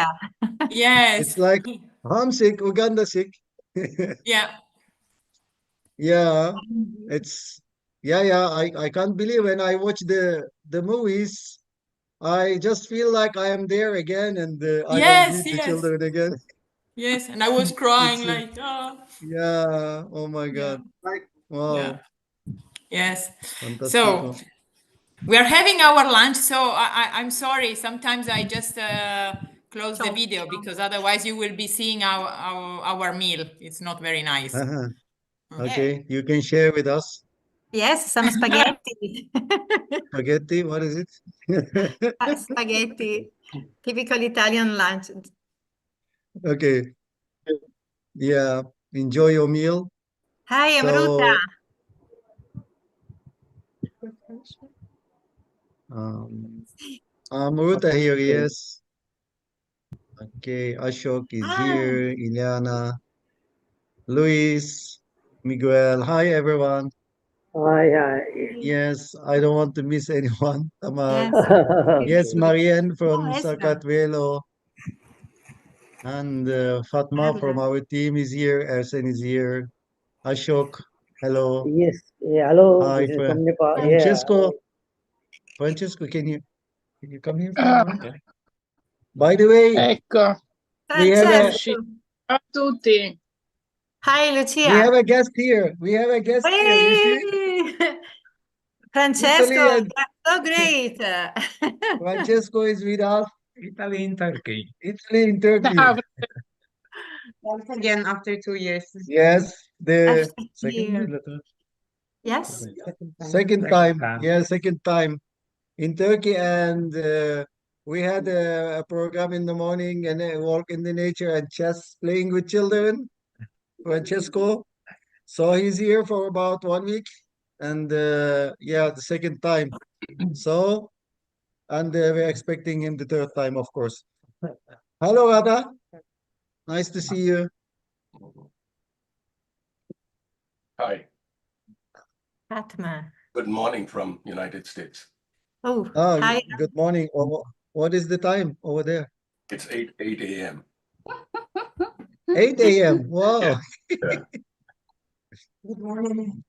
Africa. Yes. It's like homesick, Uganda sick. Yeah. Yeah, it's I can't believe when I watch the movies, I just feel like I am there again and I can Yes, meet the yes. children again. Yes. And I was crying It's like, oh, yeah, oh my yeah. God. Yeah. Wow, Yes. fantastico. So we are having our lunch. So I'm sorry. Sometimes I just close the video because otherwise you will be seeing our meal. It's not very nice. Okay, you can share with us. Yes, some spaghetti. Spaghetti, what is it? Spaghetti, typical Italian lunch. Okay, yeah, enjoy your meal. Hi, Amruta. So, Amruta here, yes. Okay, Ashok is here, Ileana, Luis, Miguel. Hi, everyone. Hi. Yes, I don't want to miss anyone. Tamar. Yes. Yes, Marianne from Oh, Esra. Sakatwelo. And Fatma from Carla. our team is here. Ersen is here. Ashok, hello. Yes. Yeah, hello. Hi, This is from Nepal. Francesco. Francesco, can you come here for a moment? By the way, Ecco, we have a Francesco. ciao a tutti. Hi, we Lucia. have a guest here. We have a guest here. You see, Hey! Francesco, Italy and so great. Francesco is with us. Italy in Turkey. Italy in Turkey. Ciao. Once again after 2 years. Yes, the After second year. letter. Yes. Second time. Yeah, second time in Turkey, and we had a program in the morning and a walk in the nature and chess playing with children. Francesco, so he's here for about 1 week, and yeah, the second time. So, and we're expecting him the third time, of course. Hello, Radha. Nice to see you. Hi, Fatma. good morning from United States. Oh, Oh, hi. good morning. What is the time over there? It's 8 a.m. 8 a.m. Wow. Yeah. Yeah. Good morning.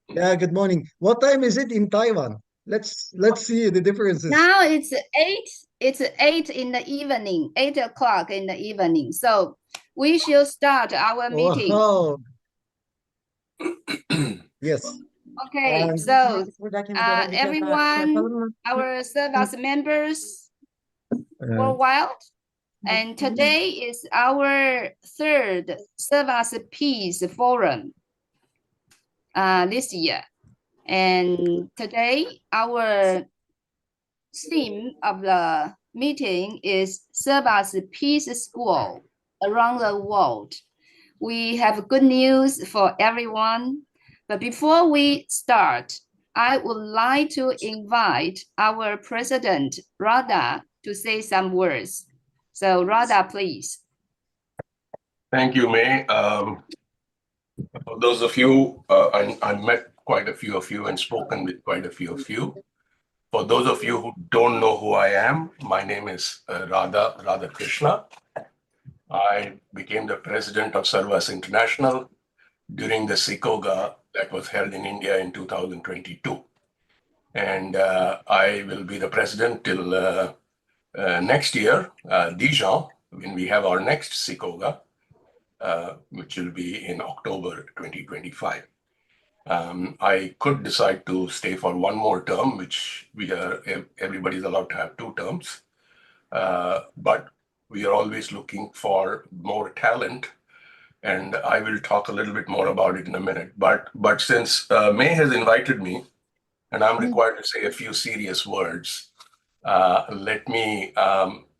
Yeah, good morning. What time is it in Taiwan? Let's see the differences. Now it's 8. It's 8 in the evening, 8 o'clock in the evening. So we should start our meeting. Wow. Yes. Okay, And so everyone, our Servas members worldwide, and today is our third Servas Peace Forum this year. And today our theme of the meeting is Servas Peace School around the world. We have good news for everyone. But before we start, I would like to invite our president, Radha, to say some words. So Radha, please. Thank you, May. For those of you, I met quite a few of you and spoken with quite a few of you. For those of you who don't know who I am, my name is Radha Krishna. I became the president of Servas International during the SICOGA that was held in India in 2022. And I will be the president till next year, Dijon, when we have our next SICOGA, which will be in October 2025. I could decide to stay for one more term, which everybody's allowed to have 2 terms. But we are always looking for more talent, and I will talk a little bit more about it in a minute. But since May has invited me, and I'm required to say a few serious words, let me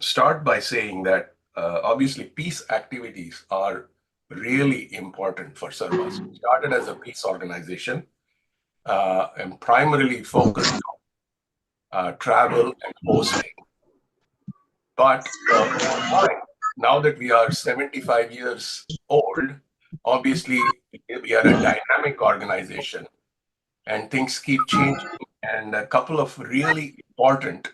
start by saying that obviously peace activities are really important for Servas. We started as a peace organization and primarily focused on travel and hosting. But now that we are 75 years old, obviously we are a dynamic organization and things keep changing. And a couple of really important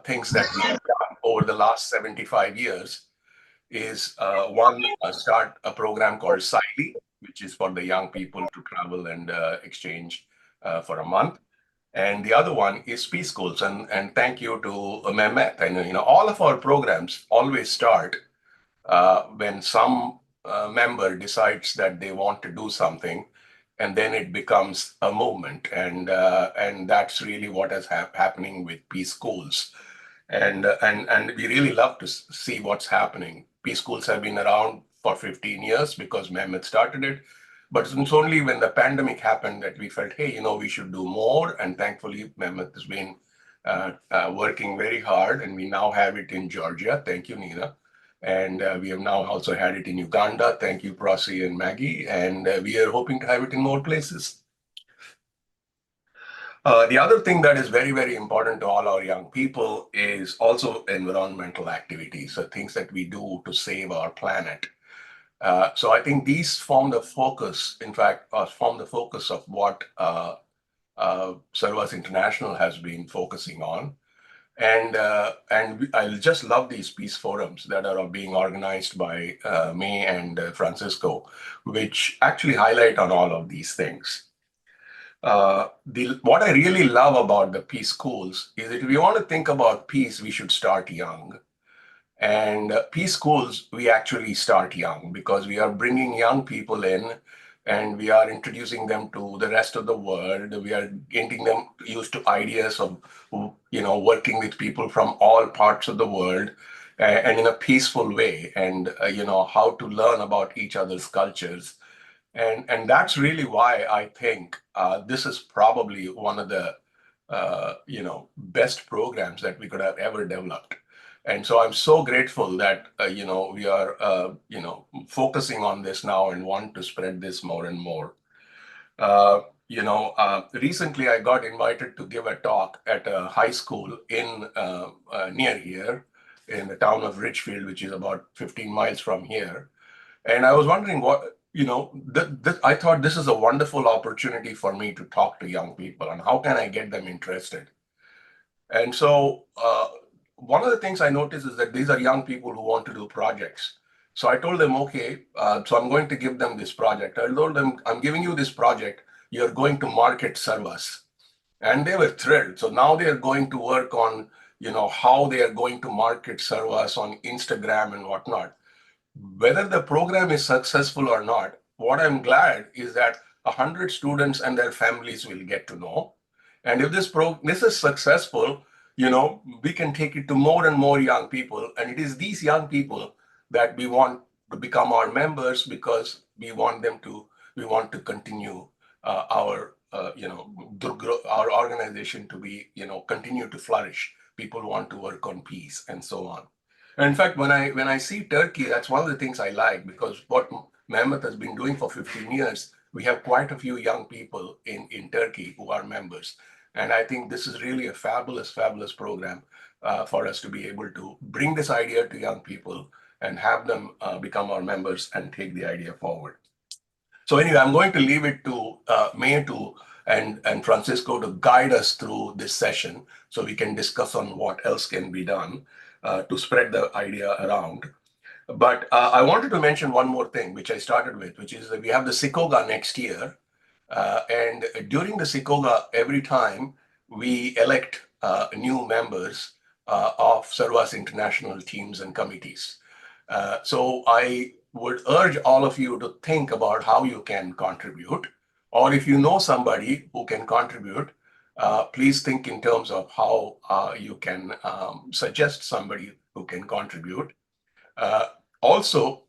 things that we have done over the last 75 years is one, start a program called SILE, which is for the young people to travel and exchange for a month. And the other one is Peace Schools. And thank you to Mehmet. And all of our programs always start when some member decides that they want to do something, and then it becomes a movement. And that's really what is happening with Peace Schools. And we really love to see what's happening. Peace Schools have been around for 15 years because Mehmet started it. But it's only when the pandemic happened that we felt, hey, we should do more. And thankfully, Mehmet has been working very hard, and we now have it in Georgia. Thank you, Nina. And we have now also had it in Uganda. Thank you, Prosy and Maggie. And we are hoping to have it in more places. The other thing that is very, very important to all our young people is also environmental activities, so things that we do to save our planet. So I think these form the focus, in fact, form the focus of what Servas International has been focusing on. And I just love these peace forums that are being organized by May and Francisco, which actually highlight on all of these things. What I really love about the peace schools is that if we want to think about peace, we should start young. And peace schools, we actually start young because we are bringing young people in and we are introducing them to the rest of the world. We are getting them used to ideas of, working with people from all parts of the world and in a peaceful way, and, how to learn about each other's cultures. And that's really why I think this is probably one of the, best programs that we could have ever developed. And so I'm so grateful that, we are, focusing on this now and want to spread this more and more. Recently I got invited to give a talk at a high school in near here in the town of Richfield, which is about 15 miles from here. And I was wondering I thought this is a wonderful opportunity for me to talk to young people and how can I get them interested. And so one of the things I noticed is that these are young people who want to do projects. So I told them, okay, so I'm going to give them this project. I told them, I'm giving you this project. You're going to market Servas. And they were thrilled. So now they are going to work on, how they are going to market Servas on Instagram and whatnot. Whether the program is successful or not, what I'm glad is that 100 students and their families will get to know. And if this is successful, we can take it to more and more young people. And it is these young people that we want to become our members because we want to continue our organization to be, continue to flourish. People want to work on peace and so on. And in fact, when I see Turkey, that's one of the things I like because what Mehmet has been doing for 15 years, we have quite a few young people in Turkey who are members. And I think this is really a fabulous, fabulous program for us to be able to bring this idea to young people and have them become our members and take the idea forward. So anyway, I'm going to leave it to May and Francisco to guide us through this session so we can discuss on what else can be done to spread the idea around. But I wanted to mention one more thing, which I started with, which is that we have the Sikoga next year. And during the Sikoga, every time we elect new members of Servas International teams and committees. So I would urge all of you to think about how you can contribute, or if you know somebody who can contribute, please think in terms of how you can suggest somebody who can contribute. Also,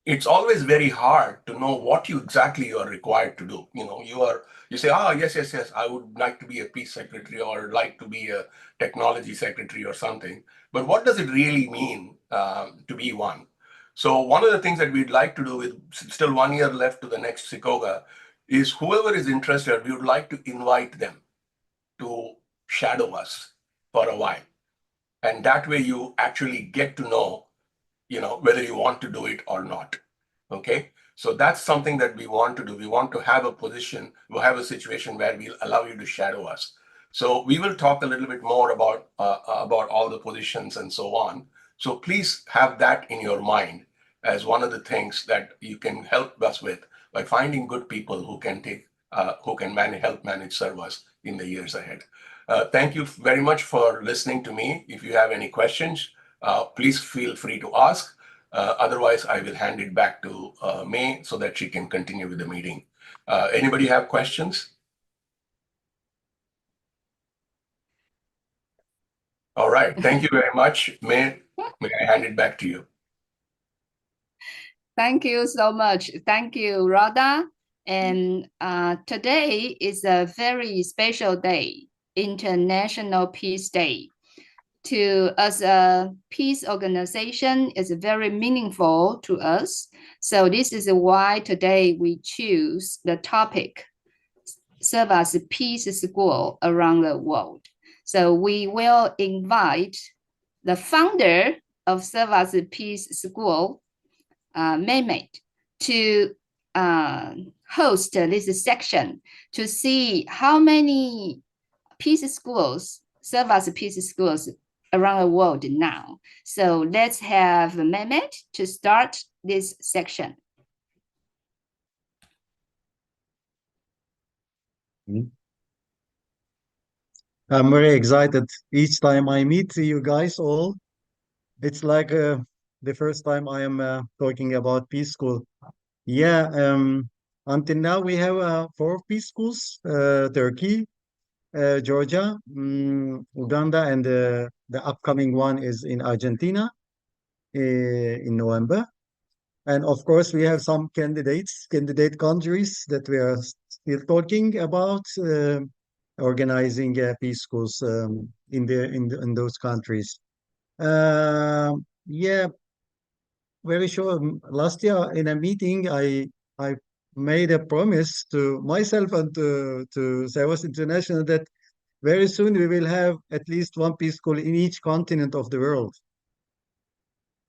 it's always very hard to know what you exactly are required to do. You say, yes, I would like to be a peace secretary or like to be a technology secretary or something. But what does it really mean to be one? So one of the things that we'd like to do with still 1 year left to the next Sikoga is whoever is interested, we would like to invite them to shadow us for a while. And that way you actually get to know, whether you want to do it or not. Okay. So that's something that we want to do. We want to have a situation where we'll allow you to shadow us. So we will talk a little bit more about all the positions and so on. So please have that in your mind as one of the things that you can help us with by finding good people who can help manage Servas in the years ahead. Thank you very much for listening to me. If you have any questions, please feel free to ask. Otherwise, I will hand it back to May so that she can continue with the meeting. Anybody have questions? All right. Thank you very much. May I hand it back to you? Thank you so much. Thank you, Radha. And today is a very special day, International Peace Day. To us, a peace organization is very meaningful to us. So this is why today we choose the topic, Servas Peace School around the world. So we will invite the founder of Servas Peace School, Mehmet, to host this section to see how many peace schools, Servas Peace Schools around the world now. So let's have Mehmet to start this section. I'm very excited each time I meet you guys all. It's like the first time I am talking about Peace School. Yeah, until now we have 4 Peace Schools, Turkey, Georgia, Uganda, and the upcoming one is in Argentina in November. And of course, we have some candidate countries that we are still talking about organizing peace schools in those countries. Yeah, very sure. Last year in a meeting, I made a promise to myself and to Servas International that very soon we will have at least 1 peace school in each continent of the world.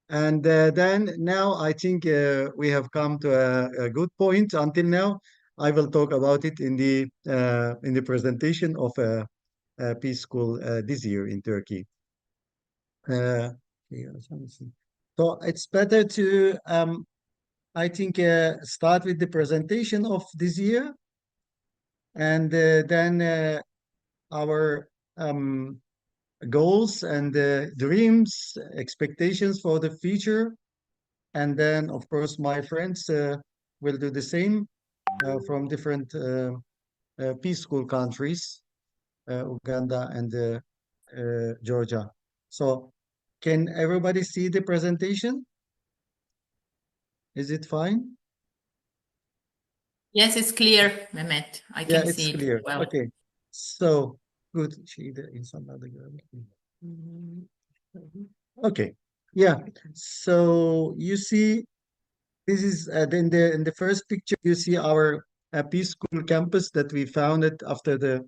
And then now I think we have come to a good point. Until now, I will talk about it in the presentation of a peace school this year in Turkey. So it's better to I think start with the presentation of this year, and then our goals and dreams, expectations for the future. And then, of course, my friends will do the same from different peace school countries, Uganda and Georgia. So can everybody see the presentation? Is it fine? Yes, it's clear, Mehmet. I Yeah, can it's see it clear. well. Okay. So good. Okay. Yeah. So you see, this is in the first picture. You see our peace school campus that we founded after the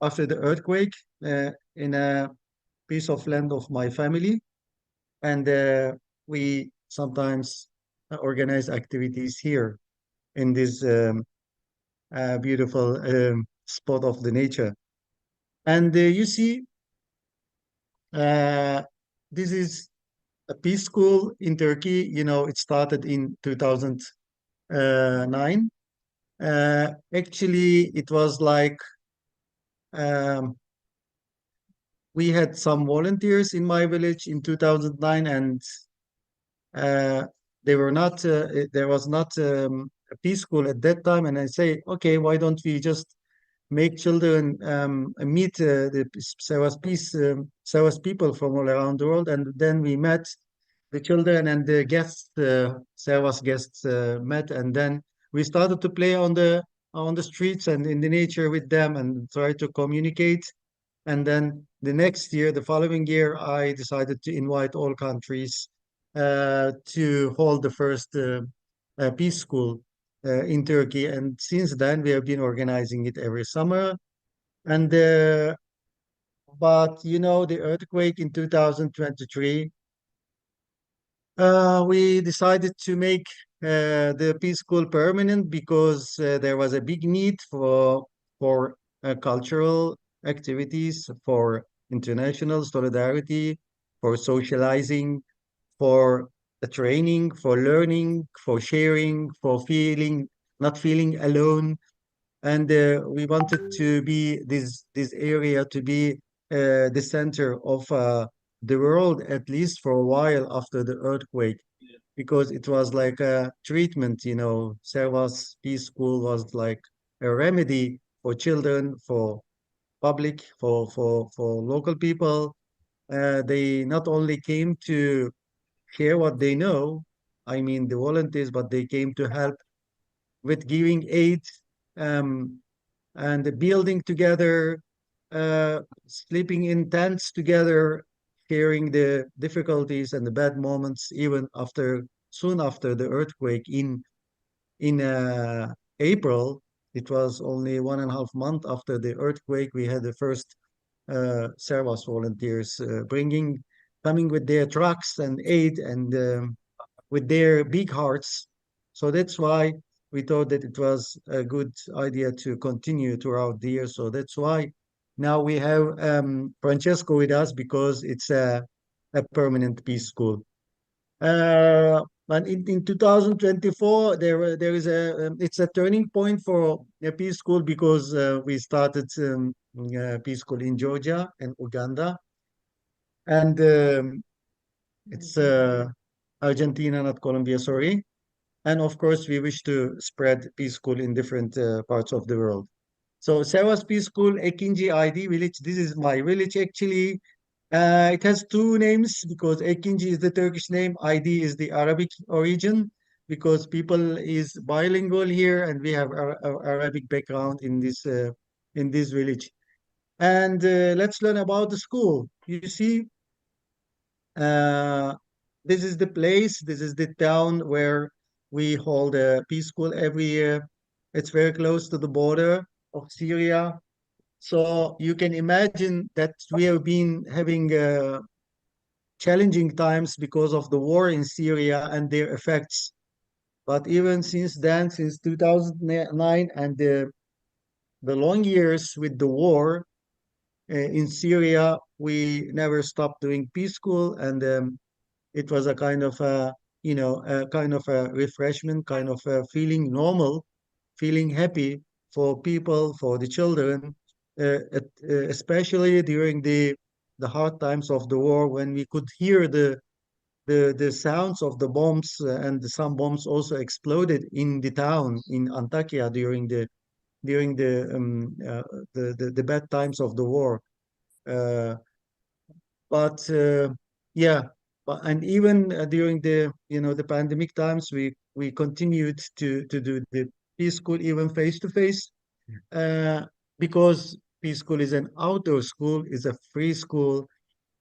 earthquake in a piece of land of my family, and we sometimes organize activities here in this beautiful spot of the nature. And you see, this is a peace school in Turkey. You know, it started in 2009. Actually, it was like we had some volunteers in my village in 2009, and they were not. There was not a peace school at that time. And I say, okay, why don't we just make children meet the Servas Peace, Servas people from all around the world, and then we met the children and the guests, Servas guests met, and then we started to play on the streets and in the nature with them and try to communicate. And then the next year, the following year, I decided to invite all countries to hold the first peace school in Turkey. And since then, we have been organizing it every summer. And but you know, the earthquake in 2023, we decided to make the peace school permanent because there was a big need for cultural activities, for international solidarity, for socializing, for the training, for learning, for sharing, for not feeling alone. And we wanted to be this area to be the center of the world, at least for a while after the earthquake, because it was like a treatment, Servas Peace School was like a remedy for children, for public, for local people. They not only came to share what they know, I mean the volunteers, but they came to help with giving aid, um, and building together, sleeping in tents together, sharing the difficulties and the bad moments, even soon after the earthquake in April. It was only 1.5 months after the earthquake. We had the first Servas volunteers coming with their trucks and aid, and with their big hearts. So that's why we thought that it was a good idea to continue throughout the year. So that's why now we have Francesco with us, because it's a permanent peace school. And in 2024, there is it's a turning point for a peace school, because we started peace school in Georgia and Uganda, and it's Argentina, not Colombia, sorry. And of course, we wish to spread peace school in different parts of the world. So Servas Peace School, Ekinci ID village. This is my village actually. It has two names, because Ekinci is the Turkish name, ID is the Arabic origin, because people is bilingual here, and we have Arabic background in this village. And let's learn about the school. You see, uh, this is the place, this is the town where we hold a peace school every year. It's very close to the border of Syria. So you can imagine that we have been having challenging times because of the war in Syria and their effects. But even since then, since 2009 and the long years with the war in Syria, we never stopped doing peace school, and it was a kind of a refreshment, kind of a feeling normal, feeling happy for people, for the children, especially during the hard times of the war, when we could hear the sounds of the bombs, and some bombs also exploded in the town in Antakya during the bad times of the war. Uh, but yeah, and even during the pandemic times, we continued to do the peace school even face to face, because peace school is an outdoor school, is a free school.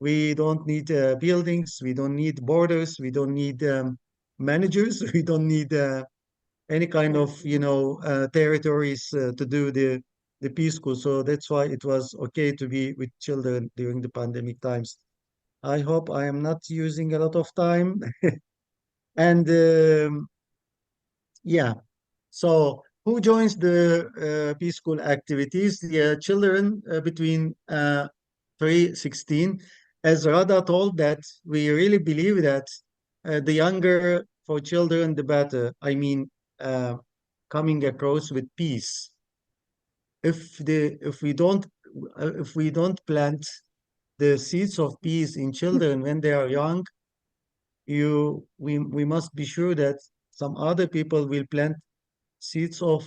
We don't need buildings, we don't need borders, we don't need managers, we don't need any kind of territories to do the peace school. So that's why it was okay to be with children during the pandemic times. I hope I am not using a lot of time. And yeah, so who joins the Peace School activities? The children between 3-16. As Radha told, that we really believe that the younger for children, the better. I mean, coming across with peace. If we don't plant the seeds of peace in children when they are young, we must be sure that some other people will plant seeds of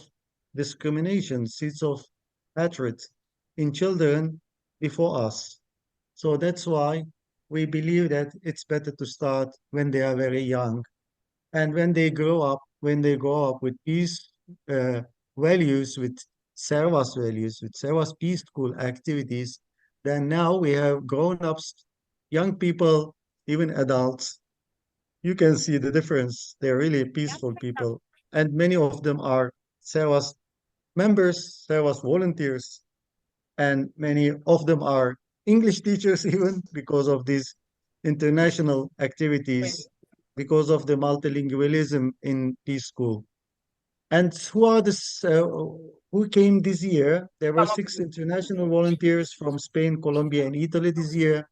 discrimination, seeds of hatred in children before us. So that's why we believe that it's better to start when they are very young. And when they grow up with peace uh, values, with Servas values, with Servas Peace School activities, then now we have grown-ups, young people, even adults. You can see the difference. They're really peaceful people. And many of them are Servas members, Servas volunteers, and many of them are English teachers even, because of these international activities, because of the multilingualism in Peace School. And who came this year. There were 6 international volunteers from Spain, Colombia, and Italy this year,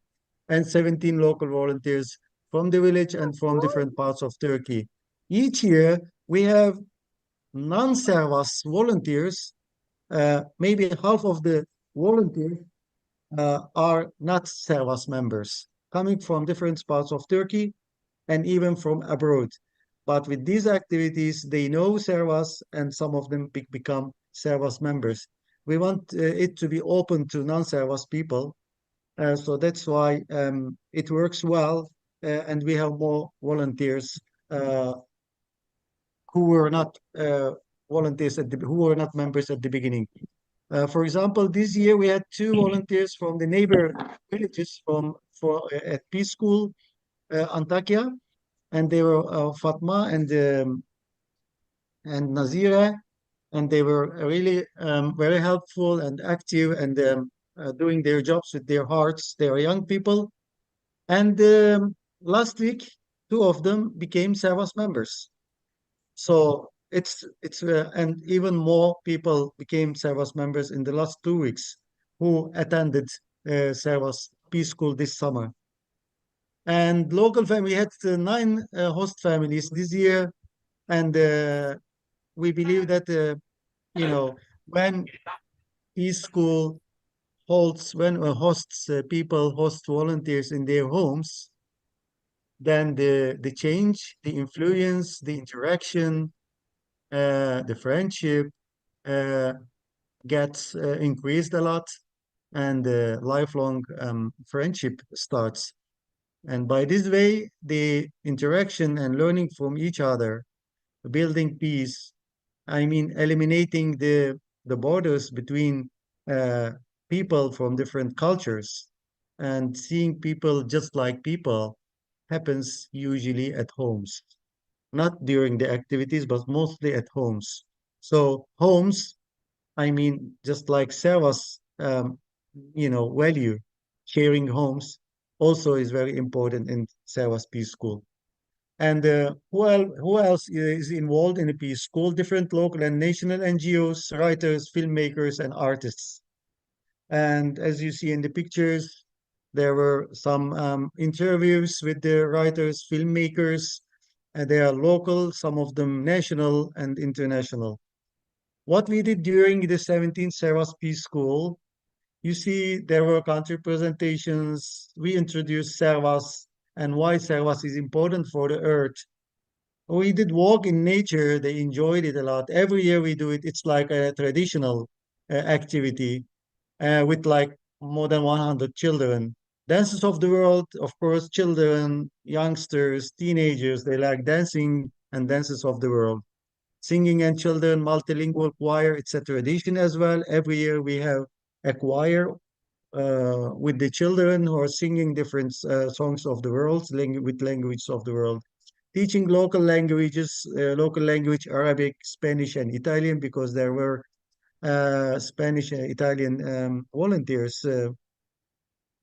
and 17 local volunteers from the village and from different parts of Turkey. Each year, we have non-Servas volunteers. Maybe half of the volunteers are not Servas members, coming from different parts of Turkey and even from abroad. But with these activities, they know Servas, and some of them become Servas members. We want it to be open to non-Servas people. So that's why it works well, and we have more volunteers who were not volunteers who were not members at the beginning. For example, this year we had 2 volunteers from the neighbor villages at Peace School, Antakya, and they were Fatma and Nazira, and they were really very helpful and active and doing their jobs with their hearts. They are young people. And last week, 2 of them became Servas members. So it's and even more people became Servas members in the last 2 weeks who attended Servas Peace School this summer. And local family, we had 9 host families this year, and we believe that when Peace School hosts people, host volunteers in their homes, then the change, the influence, the interaction, the friendship gets increased a lot, and lifelong friendship starts. And by this way, the interaction and learning from each other, building peace, I mean, eliminating the borders between people from different cultures and seeing people just like people happens usually at homes, not during the activities, but mostly at homes. So homes, I mean, just like Servas, value sharing homes also is very important in Servas Peace School. And who else is involved in the Peace School? Different local and national NGOs, writers, filmmakers, and artists. And as you see in the pictures, there were some interviews with the writers, filmmakers, and they are local, some of them national and international. What we did during the 17th Servas Peace School, you see there were country presentations. We introduced Servas and why Servas is important for the earth. We did walk in nature. They enjoyed it a lot. Every year we do it. It's like a traditional activity with like more than 100 children. Dances of the world, of course, children, youngsters, teenagers, they like dancing and dances of the world. Singing and children, multilingual choir, it's a tradition as well. Every year we have a choir with the children who are singing different songs of the world, with languages of the world. Teaching local languages, local language, Arabic, Spanish, and Italian, because there were Spanish and Italian volunteers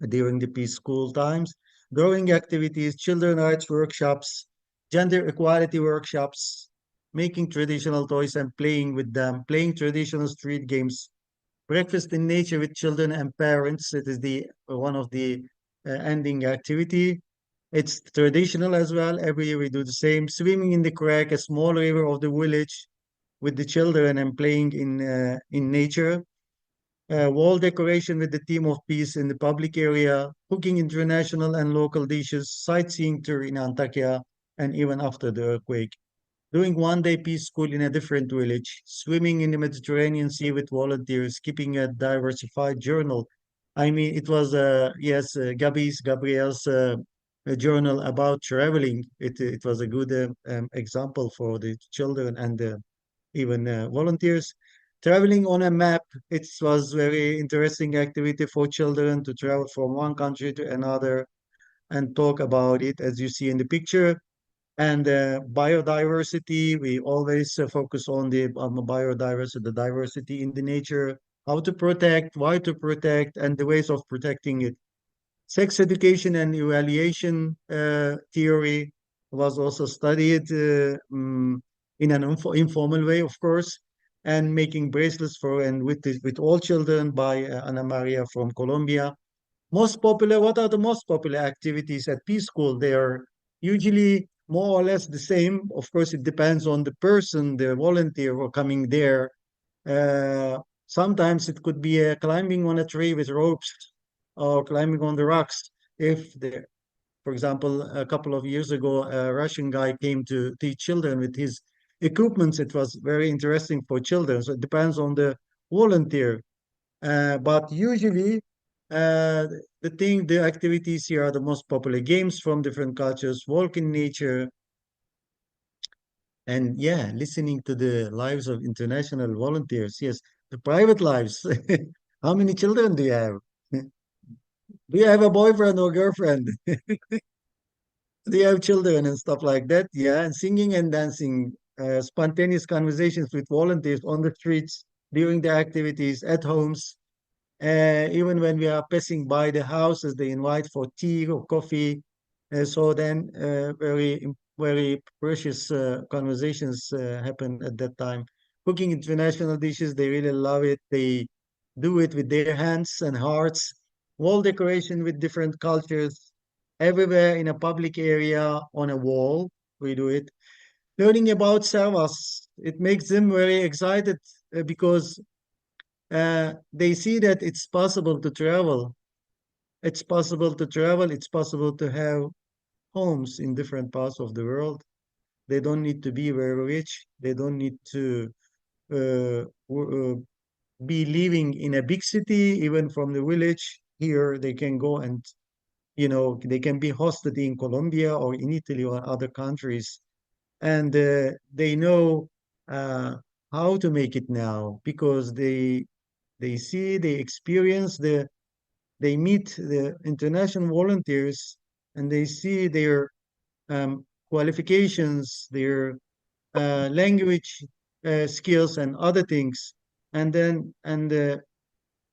during the Peace School times. Growing activities, children rights workshops, gender equality workshops, making traditional toys and playing with them, playing traditional street games, breakfast in nature with children and parents. It is one of the ending activity. It's traditional as well. Every year we do the same. Swimming in the creek, a small river of the village, with the children and playing in nature. Wall decoration with the theme of peace in the public area. Cooking international and local dishes. Sightseeing tour in Antakya, and even after the earthquake. Doing 1-day Peace School in a different village. Swimming in the Mediterranean Sea with volunteers. Keeping a diversified journal. I mean, it was Gabriel's a journal about traveling. It was a good example for the children and even volunteers. Traveling on a map, it was very interesting activity for children to travel from one country to another and talk about it, as you see in the picture. And biodiversity, we always focus on the biodiversity, the diversity in the nature, how to protect, why to protect, and the ways of protecting it. Sex education and evaluation theory was also studied in an informal way, of course. and making bracelets for and with all children by Ana Maria from Colombia. Most popular, what are the most popular activities at Peace School? They are usually more or less the same. Of course, it depends on the person, the volunteer who are coming there. Sometimes it could be climbing on a tree with ropes or climbing on the rocks. If the, for example, a couple of years ago, a Russian guy came to teach children with his equipments. It was very interesting for children. So it depends on the volunteer. But usually, the activities here are the most popular games from different cultures, walk in nature, and yeah, listening to the lives of international volunteers. Yes, the private lives. How many children do you have? Do you have a boyfriend or girlfriend? Do you have children and stuff like that? Yeah, and singing and dancing, spontaneous conversations with volunteers on the streets during the activities at homes. Even when we are passing by the houses, they invite for tea or coffee. So then very precious conversations happen at that time. Cooking international dishes, they really love it. They do it with their hands and hearts. Wall decoration with different cultures. Everywhere in a public area, on a wall, we do it. Learning about Servas, it makes them very excited because they see that it's possible to travel. It's possible to travel. It's possible to have homes in different parts of the world. They don't need to be very rich. They don't need to uh, be living in a big city, even from the village. Here, they can go and, they can be hosted in Colombia or in Italy or other countries. And they know uh, how to make it now because they see, they experience they meet the international volunteers and they see their qualifications, their language skills and other things. And then,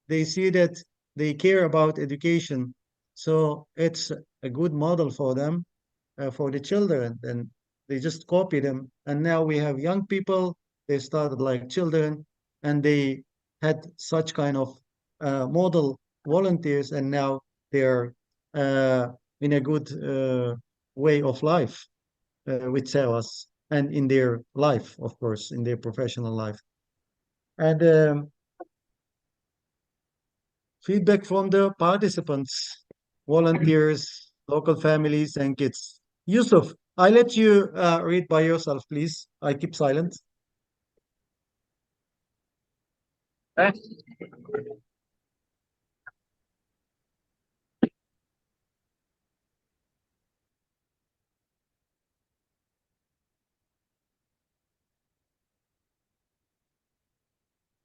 they see that they care about education. So it's a good model for them, for the children. And they just copy them. And now we have young people, they started like children and they had such kind of model volunteers and now they're uh, in a good way of life with Servas and in their life, of course, in their professional life. And feedback from the participants, volunteers, local families, and kids. Yusuf, I let you read by yourself, please. I keep silent.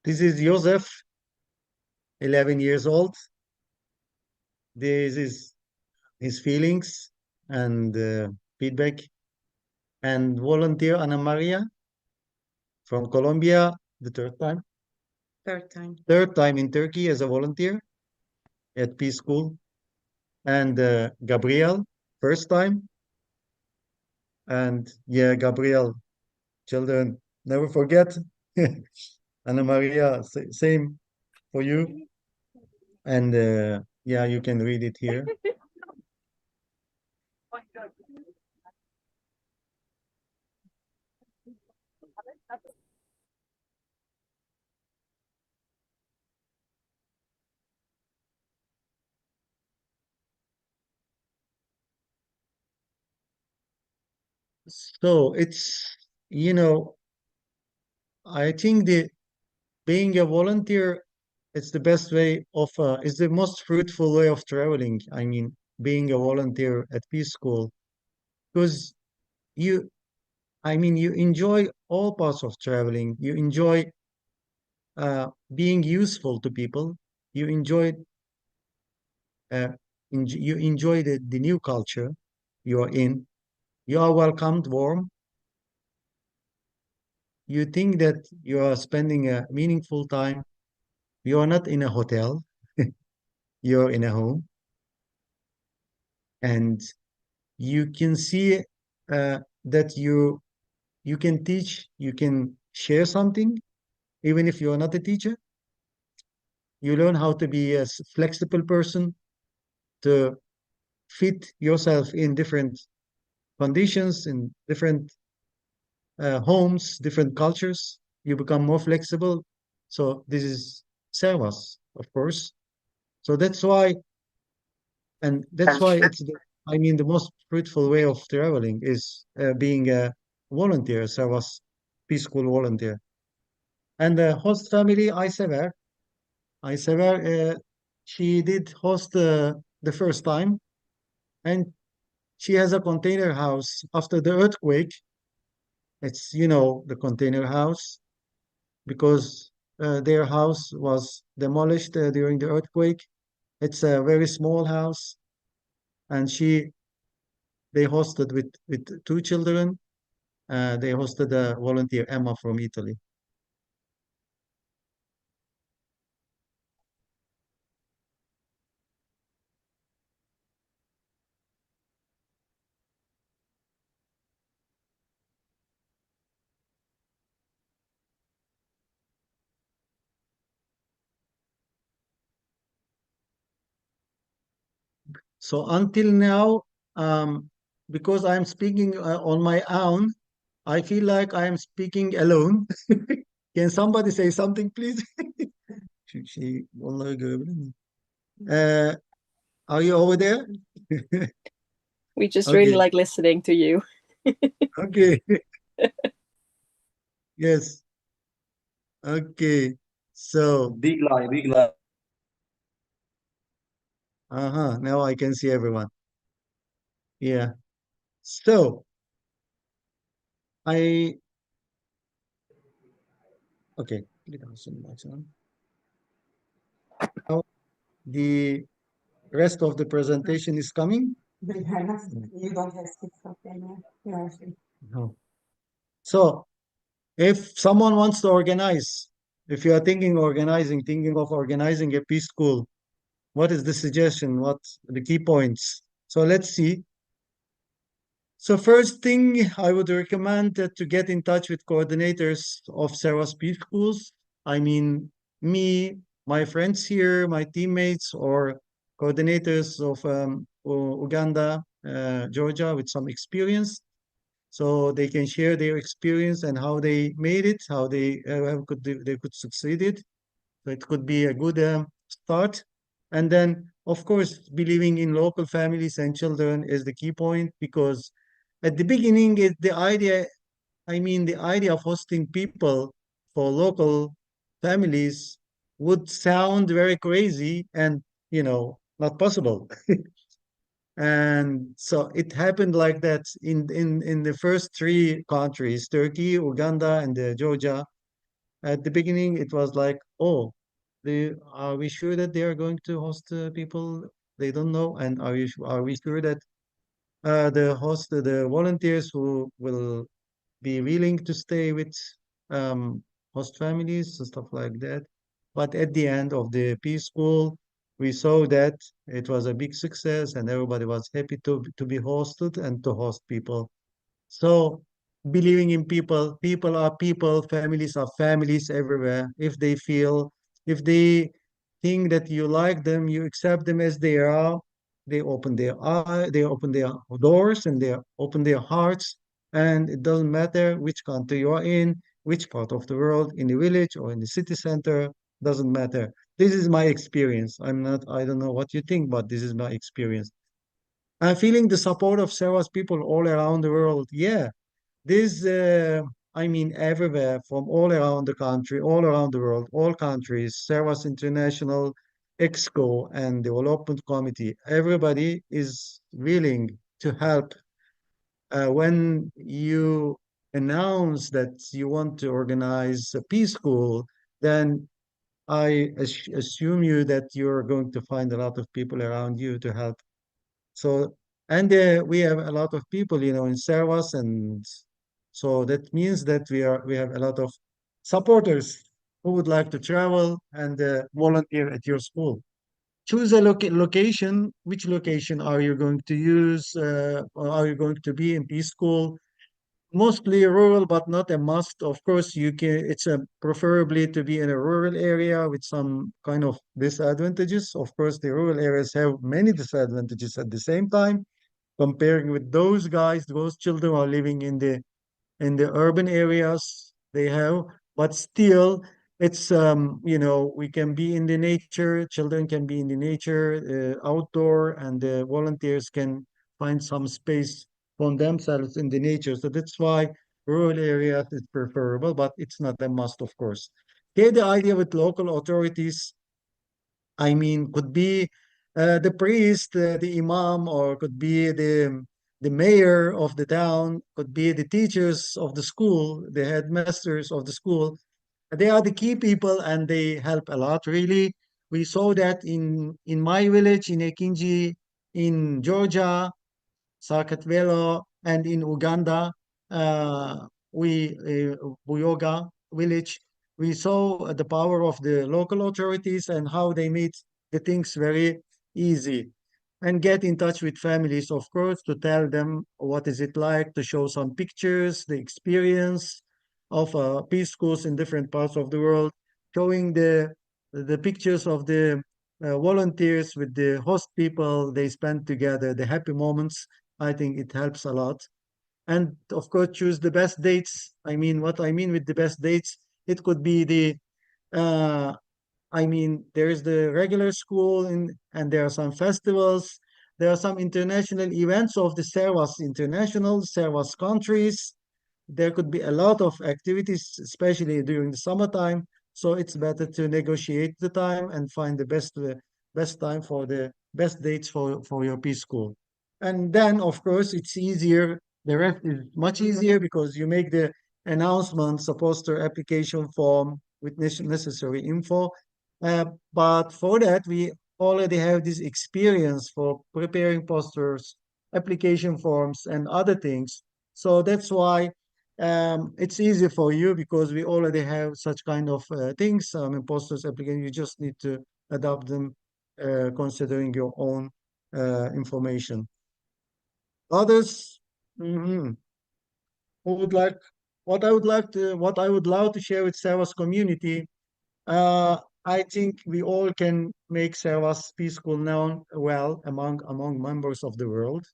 This is Joseph, 11 years old. This is his feelings and feedback. And volunteer Ana Maria from Colombia, the third time. Third time. Third time in Turkey as a volunteer at Peace School. And Gabriel, first time. And yeah, Gabriel, children, never forget. Ana Maria, same for you. And yeah, you can read it here. So it's, I think the being a volunteer, it's the best way of, it's the most fruitful way of traveling. I mean, being a volunteer at Peace School, because you, I mean, you enjoy all parts of traveling. You enjoy being useful to people. You enjoy, you enjoy the new culture you are in. You are welcomed warm. You think that you are spending a meaningful time. You are not in a hotel. You're in a home. And you can see that you can teach, you can share something, even if you're not a teacher. You learn how to be a flexible person, to fit yourself in different conditions, in different homes, different cultures. You become more flexible. So this is Servas, of course. So that's why, and that's why I mean, the most fruitful way of traveling is being a volunteer, Servas Peace School volunteer. And the host family, Aysever, she did host the first time, and she has a container house after the earthquake. It's, the container house, because their house was demolished during the earthquake. It's a very small house, and they hosted with two children. They hosted a volunteer, Emma, from Italy. So until now, because I'm speaking on my own, I feel like I am speaking alone. Can somebody say something, please? Onları görebilir miyim? Are you over there? We just really Okay. like listening to you. Okay. Yes. Okay. So, Big lie, big lie. now I can see everyone. Yeah. So, okay. Now the rest of the presentation is coming. You don't have six of them, yeah. No. So, if someone wants to organize, if you are thinking of organizing a peace school, what is the suggestion? What's the key points? So let's see. So first thing, I would recommend to get in touch with coordinators of Servas Peace Schools. I mean, me, my friends here, my teammates, or coordinators of Uganda, Georgia, with some experience. So they can share their experience and how they made it, how they could succeed it. So it could be a good start. And then, of course, believing in local families and children is the key point, because at the beginning, the idea of hosting people for local families would sound very crazy and, not possible. And so it happened like that in the first three countries, Turkey, Uganda, and Georgia. At the beginning, it was like, oh, are we sure that they are going to host people they don't know? And are we sure that the volunteers who will be willing to stay with um, host families and stuff like that? But at the end of the Peace School, we saw that it was a big success, and everybody was happy to be hosted and to host people. So believing in people, people are people, families are families everywhere. If they think that you like them, you accept them as they are, they open their they open their doors, and they open their hearts. And it doesn't matter which country you are in, which part of the world, in the village or in the city center, doesn't matter. This is my experience. I don't know what you think, but this is my experience. I'm feeling the support of Servas people all around the world. Yeah, this, everywhere, from all around the country, all around the world, all countries, Servas International, EXCO, and Development Committee, everybody is willing to help. When you announce that you want to organize a peace school, then I assume you that you're going to find a lot of people around you to help. So, and we have a lot of people, in Servas, and so that means that we have a lot of supporters who would like to travel and volunteer at your school. Choose a location. Which location are you going to use? Or are you going to be in Peace School? mostly rural, but not a must. Of course, you can. It's a preferably to be in a rural area with some kind of disadvantages. Of course, the rural areas have many disadvantages at the same time, comparing with those guys, those children who are living in the urban areas they have, but still it's we can be in the nature, children can be in the nature, outdoor, and the volunteers can find some space for themselves in the nature. So that's why rural areas is preferable, but it's not a must, of course. Here the idea with local authorities, I mean, could be the priest, the imam, or could be the mayor of the town, could be the teachers of the school, the headmasters of the school. They are the key people, and they help a lot, really. We saw that in my village, in Ekinji, in Georgia, Sakatwelo, and in Uganda, we Buyoga village, we saw the power of the local authorities and how they made the things very easy. And get in touch with families, of course, to tell them what is it like, to show some pictures, the experience of peace schools in different parts of the world, showing the pictures of the volunteers with the host people they spend together, the happy moments. I think it helps a lot. And of course, choose the best dates. I mean, what I mean with the best dates, it could be uh, there's the regular school, and there are some festivals. There are some international events of the Servas International, Servas countries. There could be a lot of activities, especially during the summertime. So it's better to negotiate the time and find the best time for the best dates for your peace school. And then, of course, it's easier. The rest is much easier because you make the announcements, a poster, application form with necessary info. But for that, we already have this experience for preparing posters, application forms, and other things. So that's why it's easy for you, because we already have such kind of things, posters, application. You just need to adopt them, considering your own information. Others, mhm, who would like, what I would love to share with Servas community. I think we all can make Servas Peace School known well among members of the world.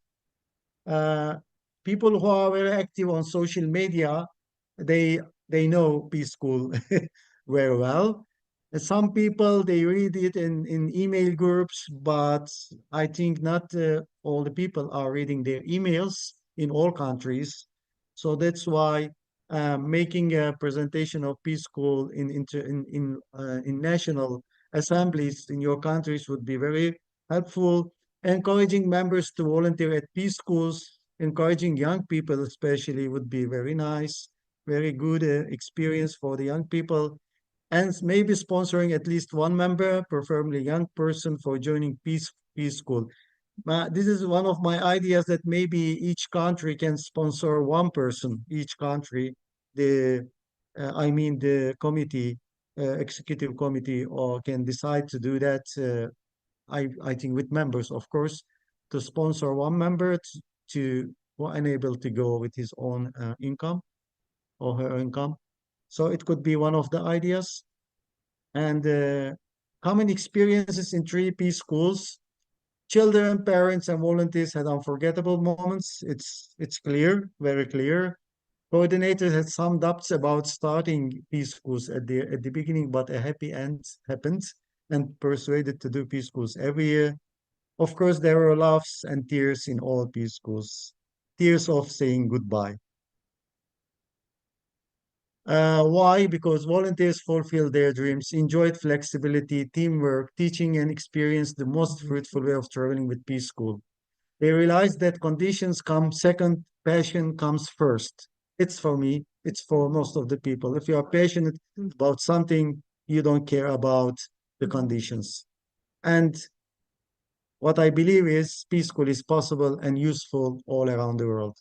Uh, People who are very active on social media, they they know Peace School very well. And some people they read it in email groups, but I think not all the people are reading their emails in all countries. So that's why making a presentation of Peace School in national assemblies in your countries would be very helpful. Encouraging members to volunteer at peace schools, encouraging young people especially, would be very nice, very good experience for the young people. And maybe sponsoring at least one member, preferably young person, for joining peace school. This is one of my ideas, that maybe each country can sponsor one person, each country, the the committee, executive committee, or can decide to do that. I think with members, of course, to sponsor one member to unable to go with his own income or her income. So it could be one of the ideas. And common experiences in 3P schools. Children, parents, and volunteers had unforgettable moments. It's clear, very clear. Coordinators had some doubts about starting peace schools at the beginning, but a happy end happened, and persuaded to do peace schools every year. Of course, there were laughs and tears in all peace schools, tears of saying goodbye. Why? Because volunteers fulfilled their dreams, enjoyed flexibility, teamwork, teaching, and experienced the most fruitful way of traveling with Peace School. They realized that conditions come second, passion comes first. It's for me, it's for most of the people. If you are passionate about something, you don't care about the conditions. And what I believe is Peace School is possible and useful all around the world.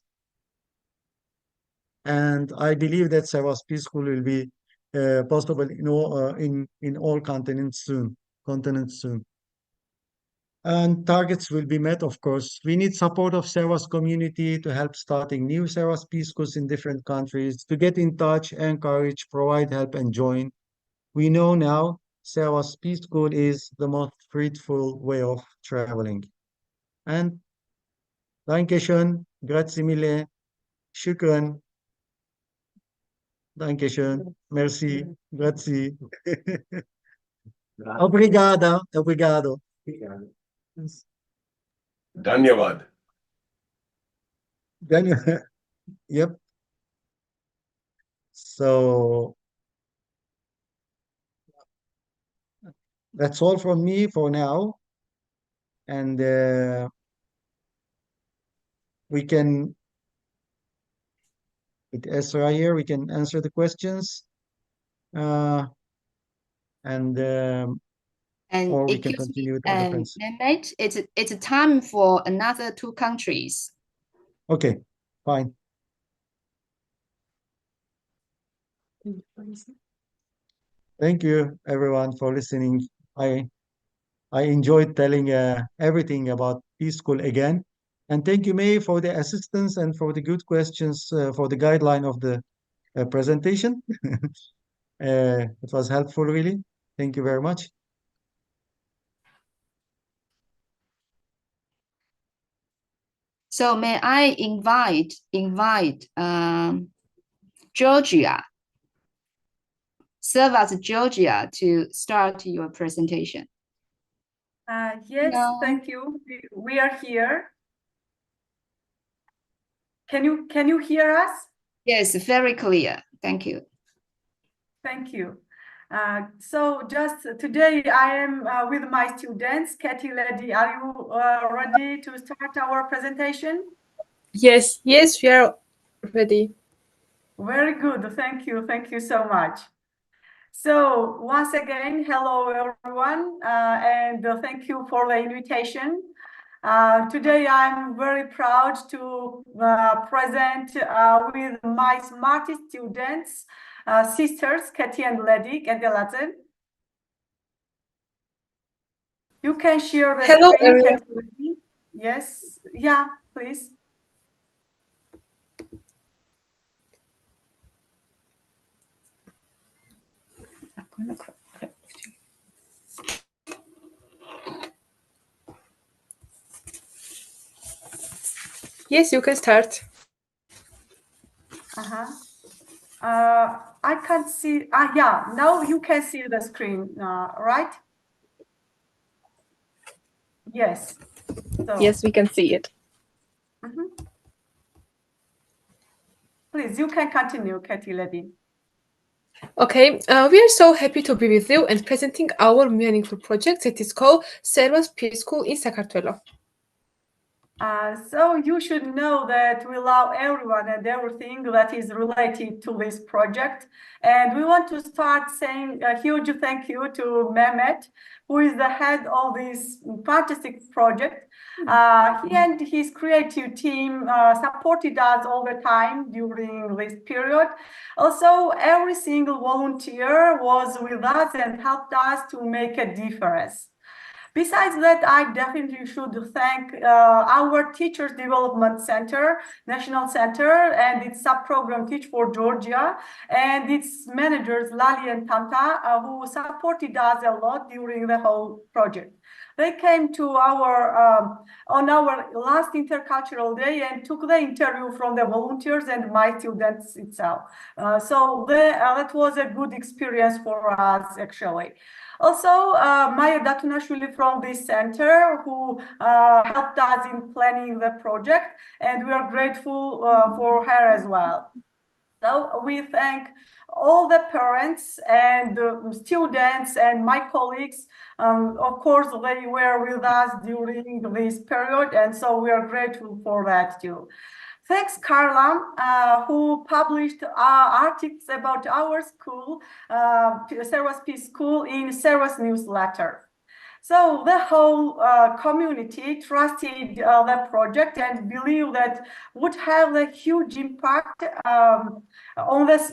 And I believe that Servas Peace School will be possible in all continents soon. and targets will be met, of course. We need support of Servas community to help starting new Servas Peace Schools in different countries, to get in touch, encourage, provide help, and join. We know now Servas Peace School is the most fruitful way of traveling. And Dankeschön, grazie mille, shukran, Dankeschön, merci, grazie. Obrigada, obrigado. Dhanyavad. Yep. So that's all from me for now. And we can, with Esra here, we can answer the questions. And or we can continue with other friends. Mehmet, it's time for another 2 countries. Okay, fine. Thank you, everyone, for listening. I enjoyed telling everything about Peace School again. And thank you, May, for the assistance and for the good questions, for the guideline of the presentation. It was helpful, really. Thank you very much. So may I invite Georgia, Servas Georgia, to start your presentation. Yes, No. thank you. We are here. Can you hear us? Yes, very clear. Thank you. Thank you. So just today I am with my students. Katie, Lady, are you ready to start our presentation? Yes, yes, we are ready. Very good. Thank you so much. So once again, hello everyone, and thank you for the invitation. Today I'm very proud to present with my smartest students, sisters Katie and Lady Gedelazen. You can share the Hello, screen, everyone. Katie. Yes, yeah, please. Yes, you can start. I can't see. Yeah, now you can see the screen, right? Yes. So, Yes, we can see it. Please, you can continue, Katie Lady. Okay, we are so happy to be with you and presenting our meaningful project that is called Servas Peace School in Sakartvelo. So you should know that we love everyone and everything that is related to this project. And we want to start saying a huge thank you to Mehmet, who is the head of this fantastic project. He and his creative team supported us all the time during this period. Also, every single volunteer was with us and helped us to make a difference. Besides that, I definitely should thank our Teachers Development Center, National Center, and its sub-program Teach for Georgia, and its managers, Lali and Tanta, who supported us a lot during the whole project. They came to our on our last intercultural day and took the interview from the volunteers and my students itself. So that was a good experience for us, actually. Also, Maya Datunashvili from this center, who helped us in planning the project, and we are grateful for her as well. So we thank all the parents and students and my colleagues. Of course, they were with us during this period, and so we are grateful for that too. Thanks, Carla, who published articles about our school, Servas Peace School, in Servas newsletter. So the whole community trusted the project and believed that would have a huge impact on this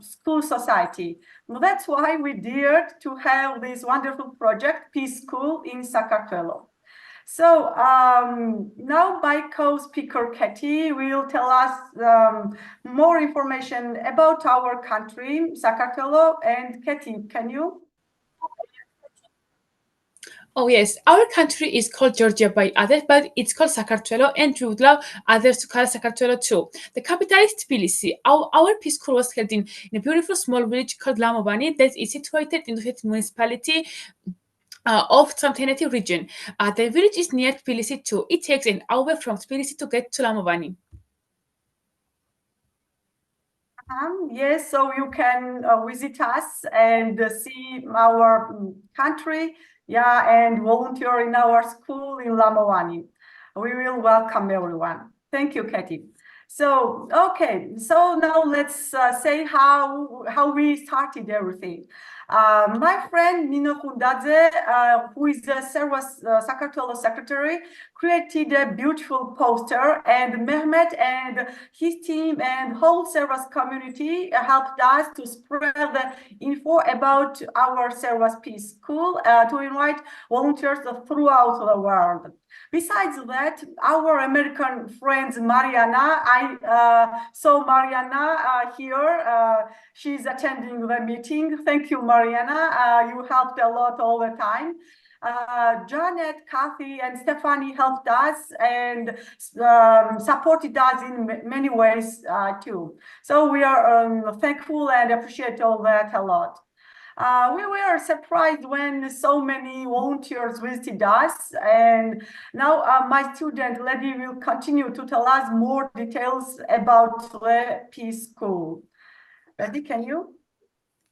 school society. Well, that's why we dared to have this wonderful project, Peace School in Sakartvelo. So now my co-speaker Katie will tell us more information about our country, Sakartvelo. And Katie, can you? Oh yes, our country is called Georgia by others, but it's called Sakartvelo, and we would love others to call it Sakartvelo too. The capital is Tbilisi. Our peace school was held in a beautiful small village called Lamovani that is situated in the municipality of Samteneti region. The village is near Tbilisi too. It takes an hour from Tbilisi to get to Lamovani. Yes, so you can visit us and see our country, yeah, and volunteer in our school in Lamovani. We will welcome everyone. Thank you, Katie. So, okay, so now let's say how we started everything. My friend Nino Khundadze, who is the Servas Sakartvelo secretary, created a beautiful poster, and Mehmet and his team and whole Servas community helped us to spread the info about our Servas Peace School to invite volunteers throughout the world. Besides that, our American friends, Mariana, I saw Mariana here. She's attending the meeting. Thank you, Mariana. You helped a lot all the time. Janet, Kathy, and Stephanie helped us and supported us in many ways too. So we are thankful and appreciate all that a lot. We were surprised when so many volunteers visited us, and now my student Lady will continue to tell us more details about the Peace School. Lady, can you?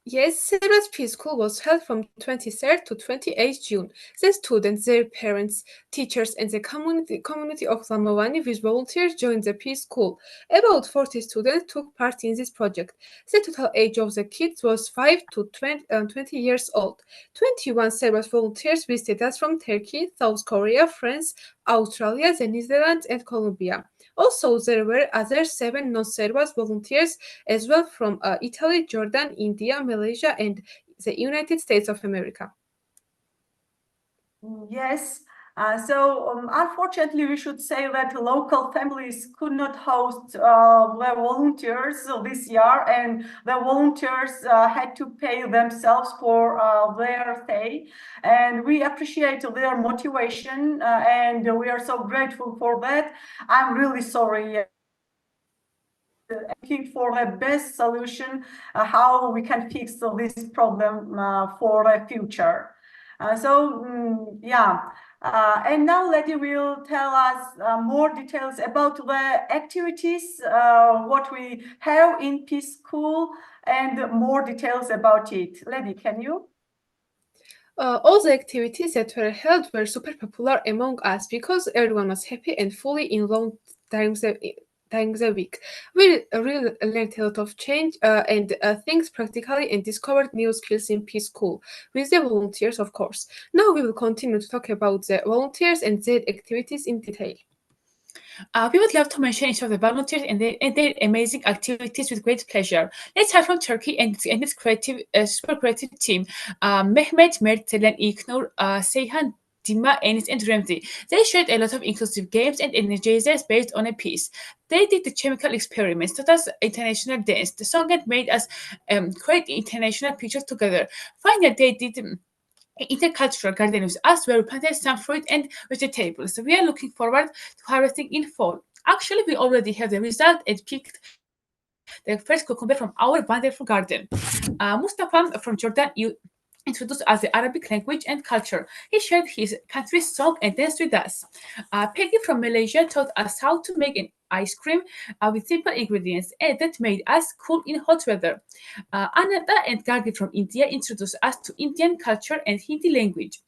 Yes, Servas Peace School was held from 23rd to 28th June. The students, their parents, teachers, and the community of Lamovani with volunteers joined the Peace School. About 40 students took part in this project. The total age of the kids was 5 to 20 years old. 21 Servas volunteers visited us from Turkey, South Korea, France, Australia, the Netherlands, and Colombia. Also, there were other 7 non-Servas volunteers as well from Italy, Jordan, India, Malaysia, and the United States of America. Yes. So unfortunately, we should say that local families could not host the volunteers this year, and the volunteers had to pay themselves for their stay. And we appreciate their motivation, and we are so grateful for that. I'm really sorry. Looking for the best solution, how we can fix this problem for the future. Yeah. And now Lady will tell us more details about the activities, what we have in Peace School, and more details about it. Lady, can you? All the activities that were held were super popular among us because everyone was happy and fully involved during the week. We really learned a lot of change and things practically and discovered new skills in Peace School with the volunteers, of course. Now we will continue to talk about the volunteers and their activities in detail. We would love to mention each of the volunteers and their amazing activities with great pleasure. Let's start from Turkey and its creative, super creative team. Mehmet, Mert, Selen, İlknur, Seyhan, Dima, Enis, and Remzi. They shared a lot of inclusive games and energizers based on a piece. They did the chemical experiments, taught us international dance, the song, and made us create international pictures together. Finally, they did intercultural garden with us where we planted some fruit and vegetables. So we are looking forward to harvesting in fall. Actually, we already have the result and picked the first cucumber from our wonderful garden. Mustafa from Jordan introduced us the Arabic language and culture. He shared his country's song and danced with us. Peggy from Malaysia taught us how to make an ice cream with simple ingredients and that made us cool in hot weather. Ananda and Gargi from India introduced us to Indian culture and Hindi language.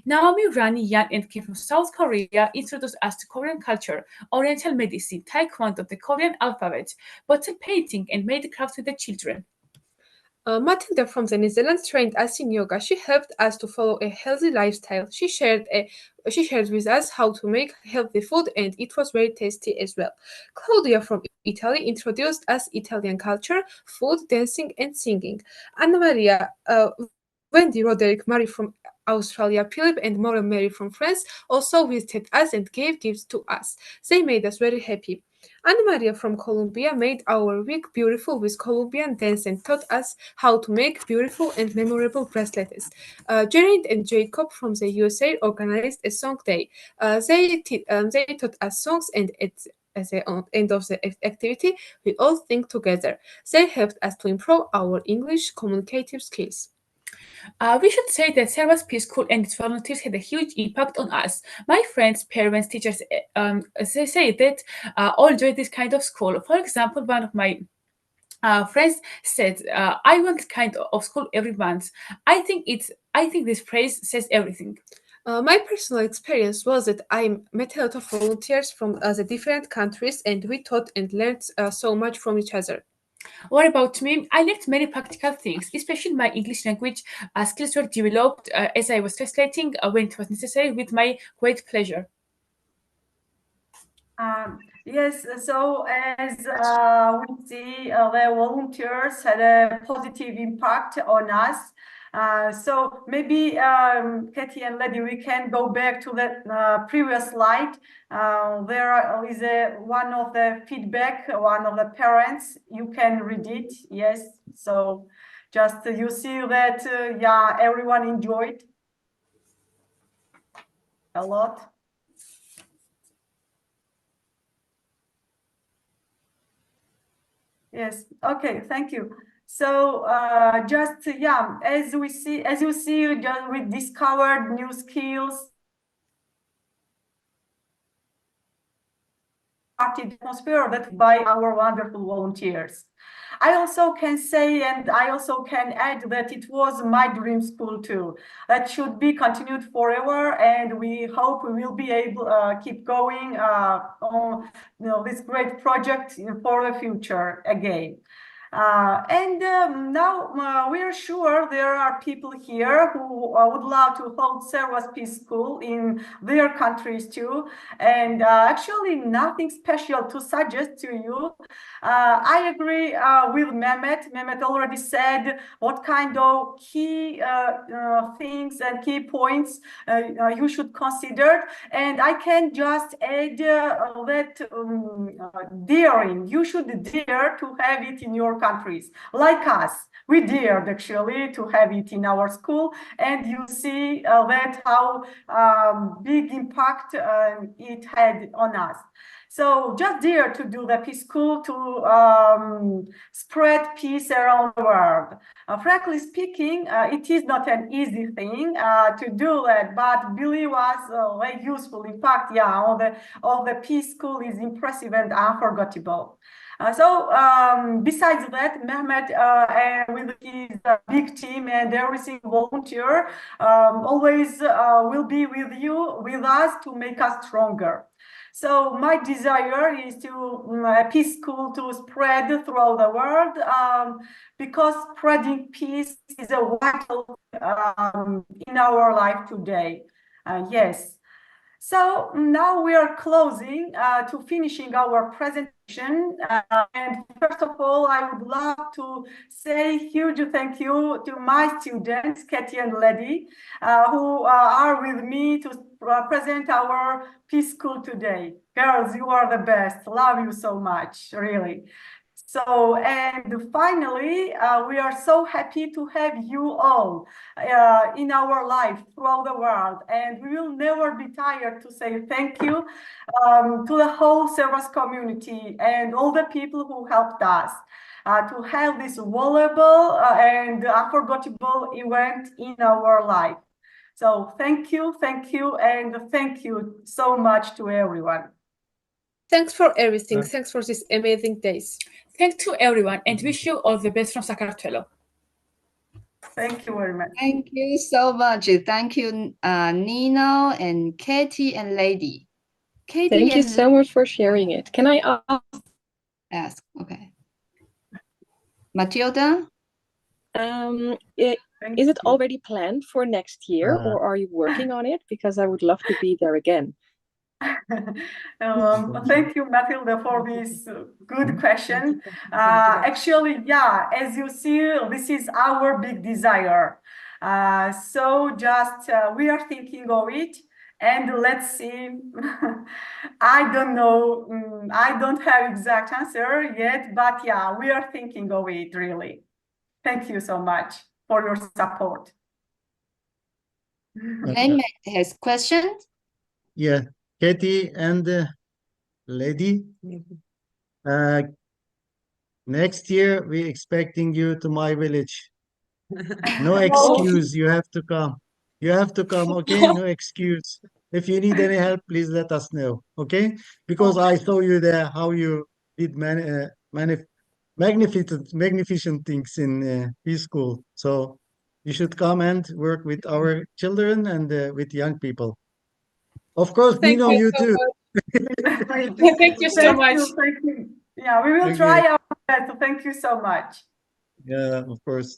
Naomi, Rani, Yan, and Kim from South Korea introduced us to Korean culture, Oriental medicine, Taekwondo, the Korean alphabet, bottle painting, and made crafts with the children. Matilda from the Netherlands trained us in yoga. She helped us to follow a healthy lifestyle. She shared with us how to make healthy food, and it was very tasty as well. Claudia from Italy introduced us Italian culture, food, dancing, and singing. Anna Maria Wendy, Roderick, Marie from Australia, Philip and Maura Mary from France also visited us and gave gifts to us. They made us very happy. Anna Maria from Colombia made our week beautiful with Colombian dance and taught us how to make beautiful and memorable bracelets. Jared and Jacob from the USA organized a song day. They taught us songs, and at the end of the activity, we all sing together. They helped us to improve our English communicative skills. We should say that Servas Peace School and its volunteers had a huge impact on us. My friends, parents, teachers, they say that all enjoy this kind of school. For example, one of my friends said, "I want kind of school every month." I think this phrase says everything. My personal experience was that I met a lot of volunteers from the different countries, and we taught and learned so much from each other. What about me? I learned many practical things, especially my English language skills were developed as I was translating when it was necessary with my great pleasure. Yes, so as we see, the volunteers had a positive impact on us. So maybe Katie and Lady, we can go back to the previous slide. There is one of the feedback, one of the parents. You can read it. Yes. So just you see that, yeah, everyone enjoyed a lot. Yes. Okay. Thank you. So just yeah, as you see, we discovered new skills. Atmosphere that by our wonderful volunteers. I also can say, and I also can add that it was my dream school too. That should be continued forever, and we hope we will be able to keep going on this great project for the future again. Now we are sure there are people here who would love to hold Servas Peace School in their countries too. And actually nothing special to suggest to you. I agree with Mehmet. Mehmet already said what kind of key things and key points you should consider. And I can just add that daring. You should dare to have it in your countries. Like us, we dared actually to have it in our school. And you see that how big impact it had on us. So just dare to do the Peace School to spread peace around the world. Frankly speaking, it is not an easy thing to do that, but believe us, very useful. In fact, yeah, all the Peace School is impressive and unforgettable. Besides that, Mehmet with his big team and everything volunteer always will be with us to make us stronger. So my desire is to Peace School to spread throughout the world because spreading peace is a vital in our life today. Yes. So now we are closing to finishing our presentation. And first of all, I would love to say huge thank you to my students, Katie and Lady, who are with me to present our Peace School today. Girls, you are the best. Love you so much, really. So, and finally, we are so happy to have you all in our life throughout the world. And we will never be tired to say thank you to the whole Servas community and all the people who helped us to have this valuable and unforgettable event in our life. So thank you, and thank you so much to everyone. Thanks for everything. Thanks for these amazing days. Thanks to everyone, and wish you all the best from Sakartvelo. Thank you very much. Thank you so much. Thank you, Nino and Katie and Lady. Katie, thank you so much for sharing it. Can I ask? Okay. Matilda? Is it already planned for next year, or are you working on it? Because I would love to be there again. Thank you, Matilda, for this good question. Actually, yeah, as you see, this is our big desire. So just we are thinking of it, and let's see. I don't know. I don't have exact answer yet, but yeah, we are thinking of it really. Thank you so much for your support. Mehmet has questions. Yeah, Katie and Lady. Next year we expecting you to my village. No excuse. You have to come. You have to come. Okay, no excuse. If you need any help, please let us know. Okay, because I saw you there how you did magnificent things in Peace School. So you should come and work with our children and with young people. Of course, we Thank know you you so too. much. Thank you so much. Thank you. Yeah, we will Okay. try our best. Thank you so much. Yeah, of course.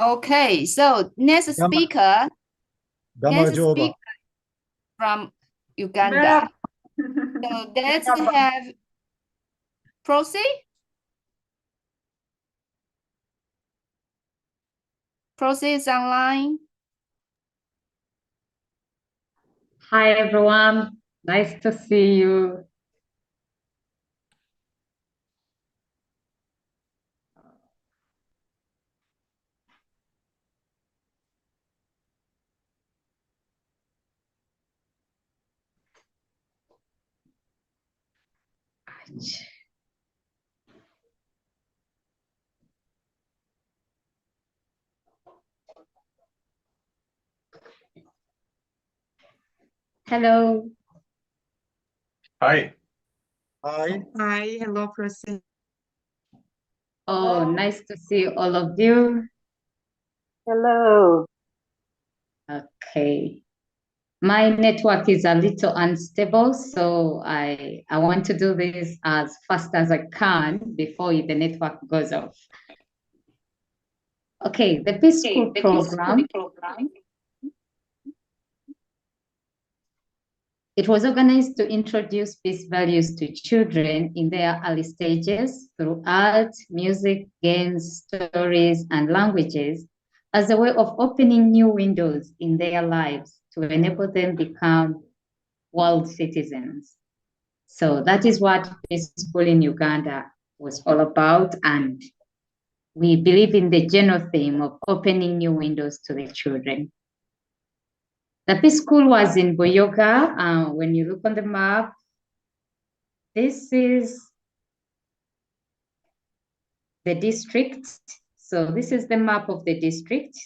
Okay, so next speaker Damajoba. from Uganda. So let's have Procy. Procy is online. Hi, everyone. Nice to see you. Hello. Hi. Hi. Hi, hello, Prosi. Oh, nice to see all of you. Hello. Okay. My network is a little unstable, so I want to do this as fast as I can before the network goes off. Okay, the Peace School program. It was organized to introduce peace values to children in their early stages through art, music, games, stories, and languages as a way of opening new windows in their lives to enable them become world citizens. So that is what Peace School in Uganda was all about. And we believe in the general theme of opening new windows to the children. The Peace School was in Buyoga. When you look on the map, this is the district. So this is the map of the district.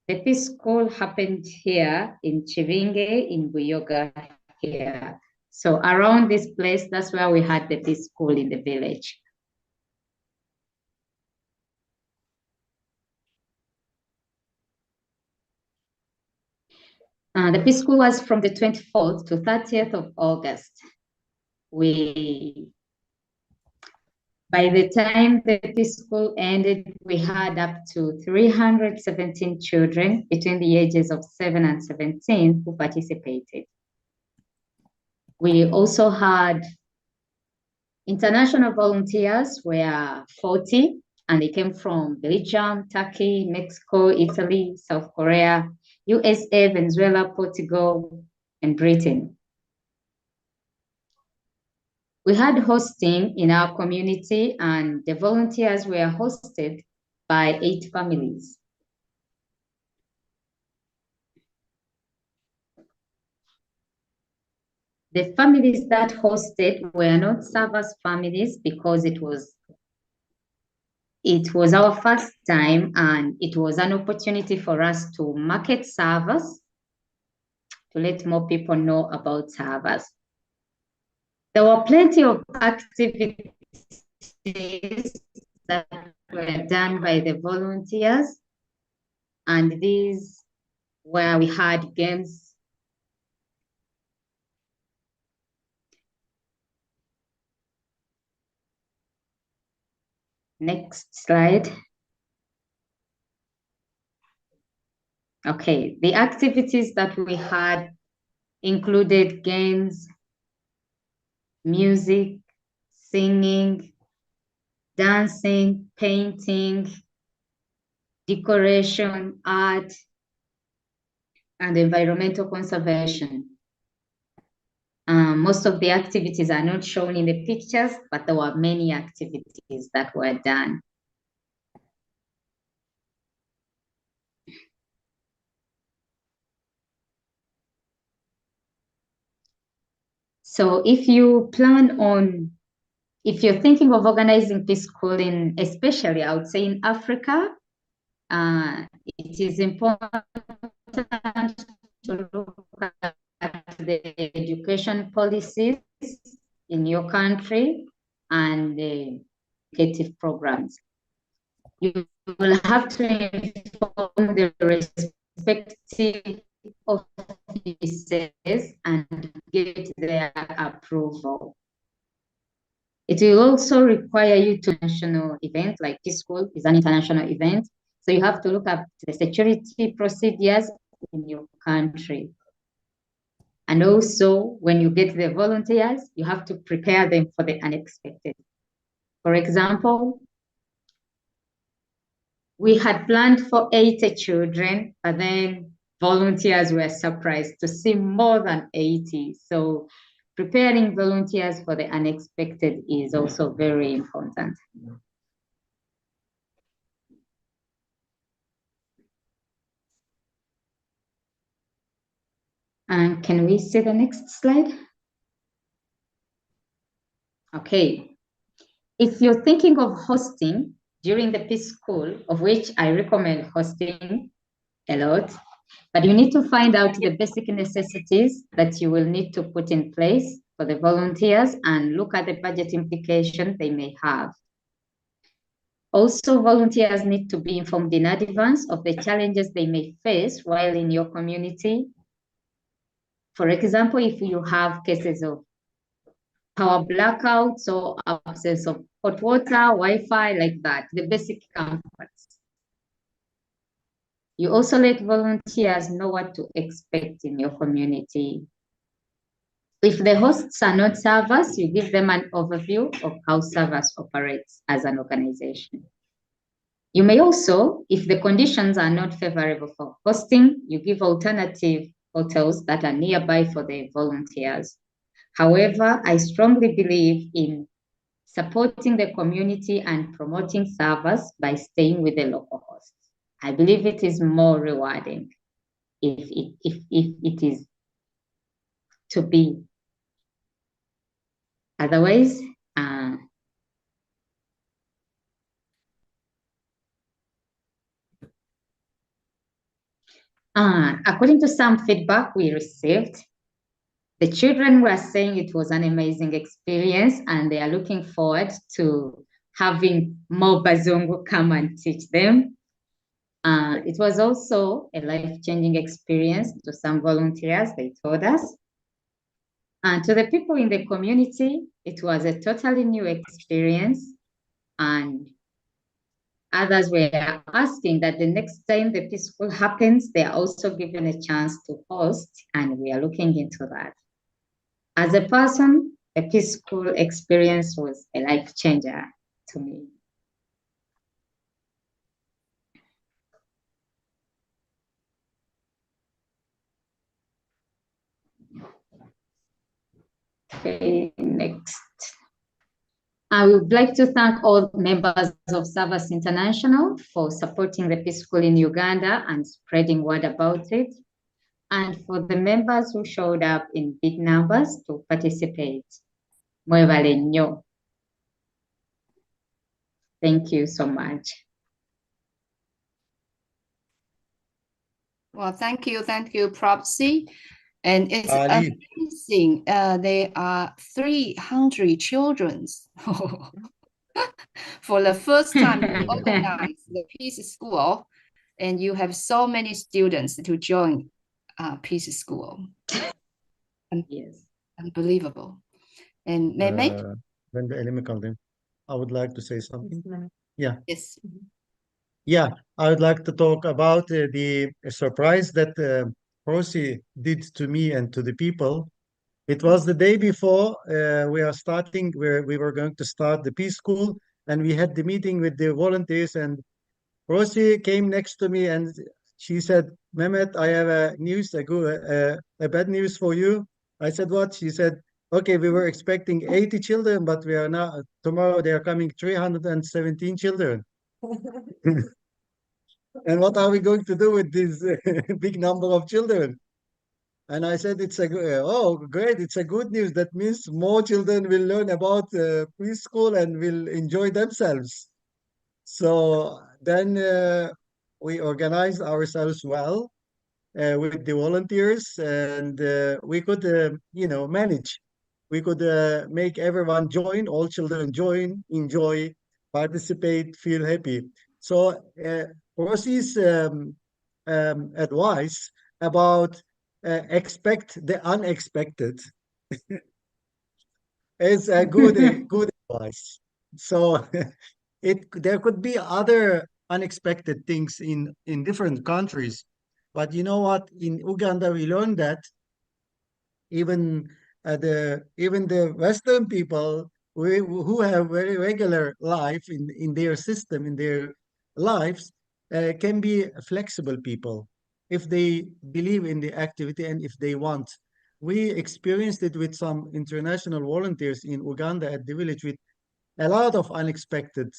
The Peace School happened here in Chivinge, in Buyoga here. So around this place, that's where we had the Peace School in the village. The Peace School was from the 24th to 30th of August. By the time the Peace School ended, we had up to 317 children between the ages of 7 and 17 who participated. We also had international volunteers, were 40, and they came from Belgium, Turkey, Mexico, Italy, South Korea, USA, Venezuela, Portugal, and Britain. We had hosting in our community, and the volunteers were hosted by 8 families. The families that hosted were not Servas families because it was our first time, and it was an opportunity for us to market Servas, to let more people know about Servas. There were plenty of activities that were done by the volunteers, and these where we had games. Next slide. Okay, the activities that we had included games, music, singing, dancing, painting, decoration, art, and environmental conservation. Most of the activities are not shown in the pictures, but there were many activities that were done. So if you're thinking of organizing Peace School especially I would say in Africa, it is important to look at the education policies in your country and the educative programs. You will have to inform the respective offices and get their approval. It will also require you to national event, like Peace School is an international event. So you have to look at the security procedures in your country. And also, when you get the volunteers, you have to prepare them for the unexpected. For example, we had planned for 80 children, but then volunteers were surprised to see more than 80. So preparing volunteers for the unexpected is also very important. And can we see the next slide? Okay. If you're thinking of hosting during the Peace School, of which I recommend hosting a lot, but you need to find out the basic necessities that you will need to put in place for the volunteers and look at the budget implications they may have. Also, volunteers need to be informed in advance of the challenges they may face while in your community. For example, if you have cases of power blackouts or absence of hot water, Wi-Fi, like that, the basic comforts. You also let volunteers know what to expect in your community. If the hosts are not Servas, you give them an overview of how Servas operates as an organization. You may also, if the conditions are not favorable for hosting, you give alternative hotels that are nearby for the volunteers. However, I strongly believe in supporting the community and promoting Servas by staying with the local hosts. I believe it is more rewarding if it is to be. Otherwise, according to some feedback we received, the children were saying it was an amazing experience and they are looking forward to having more Bazungu come and teach them. It was also a life-changing experience to some volunteers, they told us. And to the people in the community, it was a totally new experience. And others were asking that the next time the Peace School happens, they are also given a chance to host, and we are looking into that. As a person, the Peace School experience was a life changer to me. Okay, next. I would like to thank all members of Servas International for supporting the Peace School in Uganda and spreading word about it, and for the members who showed up in big numbers to participate. Mwebale nnyo. Thank you so much. Well, thank you, Propsy. And it's Ali. amazing. There are 300 children. For the first time, you organize the Peace School, and you have so many students to join Peace School. Yes. Unbelievable. And Mehmet? I would like to say something. Yeah. Yes. Yeah, I would like to talk about the surprise that Rosie did to me and to the people. It was the day before we were going to start the Peace School, and we had the meeting with the volunteers, and Rosie came next to me and she said, Mehmet, I have a bad news for you. I said, what? She said, okay, we were expecting 80 children, but we are now, tomorrow they are coming 317 children. And what are we going to do with this big number of children? And I said, oh, great, it's a good news. That means more children will learn about preschool and will enjoy themselves. So then we organized ourselves well with the volunteers, and we could, manage. We could make everyone join, all children join, enjoy, participate, feel happy. So Rosie's advice about expect the unexpected is a good advice. So there could be other unexpected things in different countries, but you know what? In Uganda, we learned that even the Western people who have very regular life in their system, in their lives, can be flexible people if they believe in the activity and if they want. We experienced it with some international volunteers in Uganda at the village with a lot of unexpected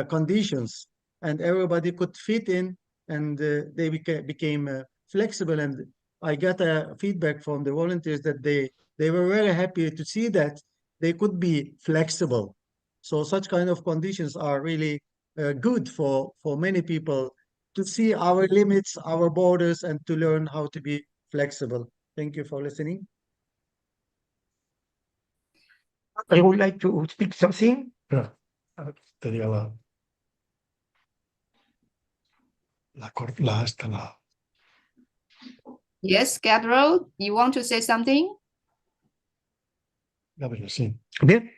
conditions, and everybody could fit in, and they became flexible. And I got a feedback from the volunteers that they were very happy to see that they could be flexible. So such kind of conditions are really good for many people to see our limits, our borders, and to learn how to be flexible. Thank you for listening. I would like to speak something. Te diga la. Yes, Gabriel, you want to say something? Bien.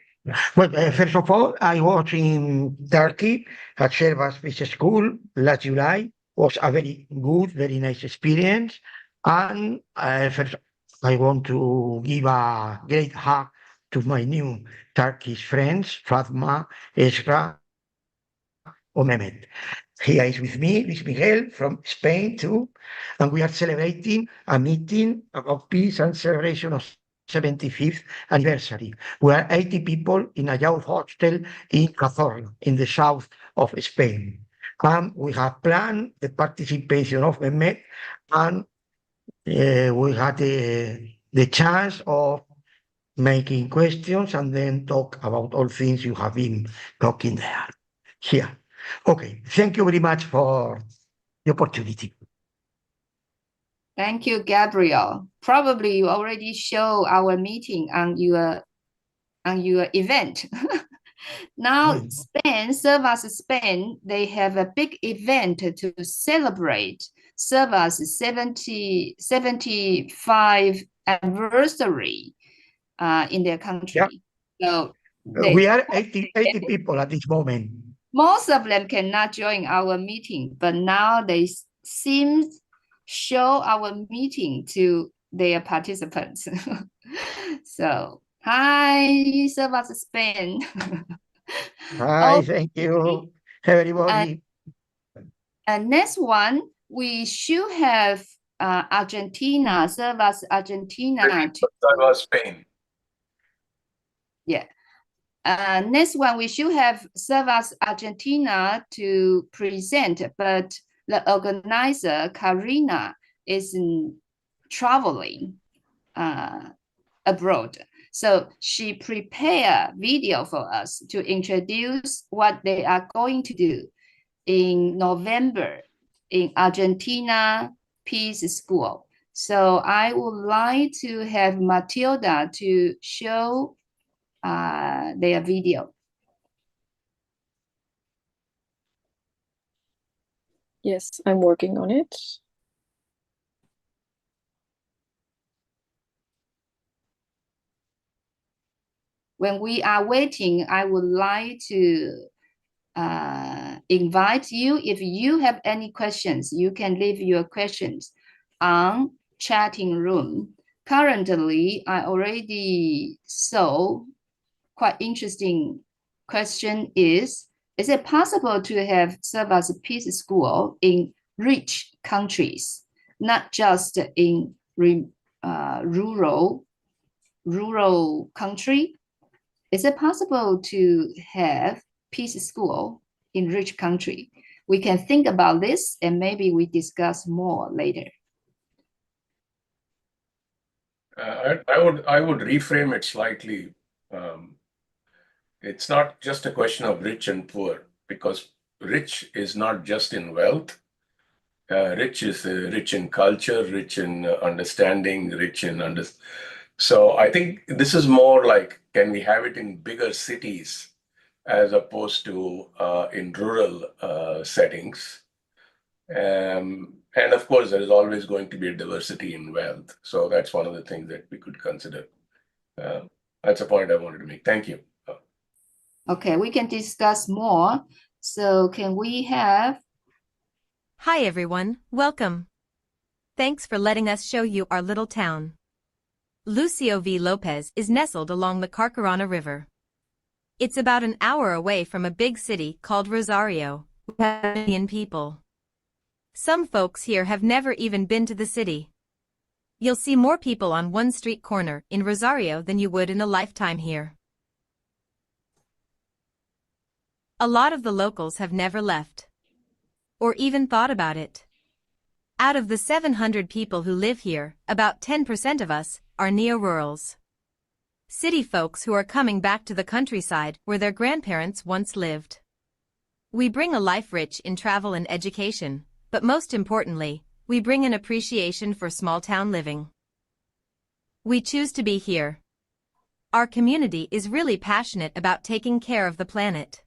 Well, first of all, I was in Turkey at Servas Peace School last July. Was a very good, very nice experience. And first, I want to give a great hug to my new Turkish friends, Fatma, Esra, or Mehmet. Here is with me, Luis Miguel from Spain too, and we are celebrating a meeting about peace and celebration of 75th anniversary. We are 80 people in a youth hostel in Cazorla, in the south of Spain. And we have planned the participation of Mehmet, and we had the chance of making questions and then talk about all things you have been talking there. Here. Okay, thank you very much for the opportunity. Thank you, Gabriel. Probably you already show our meeting on your event. Now, Spain, Servas Spain, they have a big event to celebrate Servas 75 anniversary in their country. Yeah. So we are 80 people at this moment. Most of them cannot join our meeting, but now they seem show our meeting to their participants. So, hi, Servas Spain. Hi, thank you, everybody. And next one, we should have Argentina, Servas Argentina. Servas Spain. Yeah. Next one, we should have Servas Argentina to present, but the organizer, Karina, is traveling abroad. So she prepared video for us to introduce what they are going to do in November in Argentina Peace School. So I would like to have Matilda to show their video. Yes, I'm working on it. When we are waiting, I would like to invite you. If you have any questions, you can leave your questions on chatting room. Currently, I already saw quite interesting question is, Is it possible to have Servas Peace School in rich countries, not just in rural country? Is it possible to have peace school in rich country? We can think about this and maybe we discuss more later. I would reframe it slightly. It's not just a question of rich and poor, because rich is not just in wealth. Rich is rich in culture, rich in understanding, rich in So I think this is more like, can we have it in bigger cities as opposed to in rural settings? And of course, there is always going to be a diversity in wealth. So that's one of the things that we could consider. That's a point I wanted to make. Thank you. Okay, we can discuss more. So can we have... Hi everyone, welcome. Thanks for letting us show you our little town. Lucio V. Lopez is nestled along the Carcarana River. It's about an hour away from a big city called Rosario, with 1 million people. Some folks here have never even been to the city. You'll see more people on one street corner in Rosario than you would in a lifetime here. A lot of the locals have never left, or even thought about it. Out of the 700 people who live here, about 10% of us are neo-rurals. City folks who are coming back to the countryside where their grandparents once lived. We bring a life rich in travel and education, but most importantly, we bring an appreciation for small-town living. We choose to be here. Our community is really passionate about taking care of the planet.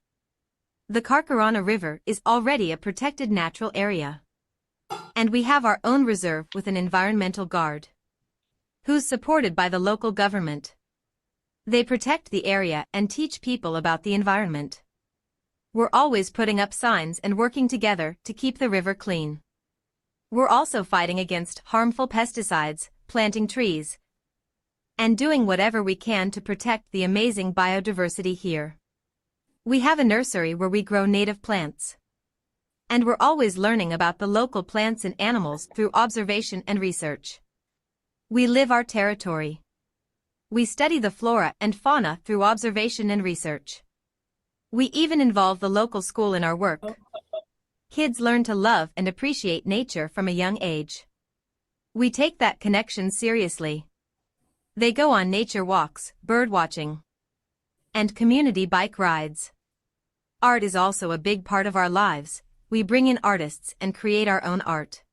The Carcarana River is already a protected natural area. And we have our own reserve with an environmental guard, who's supported by the local government. They protect the area and teach people about the environment. We're always putting up signs and working together to keep the river clean. We're also fighting against harmful pesticides, planting trees, and doing whatever we can to protect the amazing biodiversity here. We have a nursery where we grow native plants. And we're always learning about the local plants and animals through observation and research. We live our territory. We study the flora and fauna through observation and research. We even involve the local school in our work. Kids learn to love and appreciate nature from a young age. We take that connection seriously. They go on nature walks, bird watching, and community bike rides. Art is also a big part of our lives. We bring in artists and create our own art.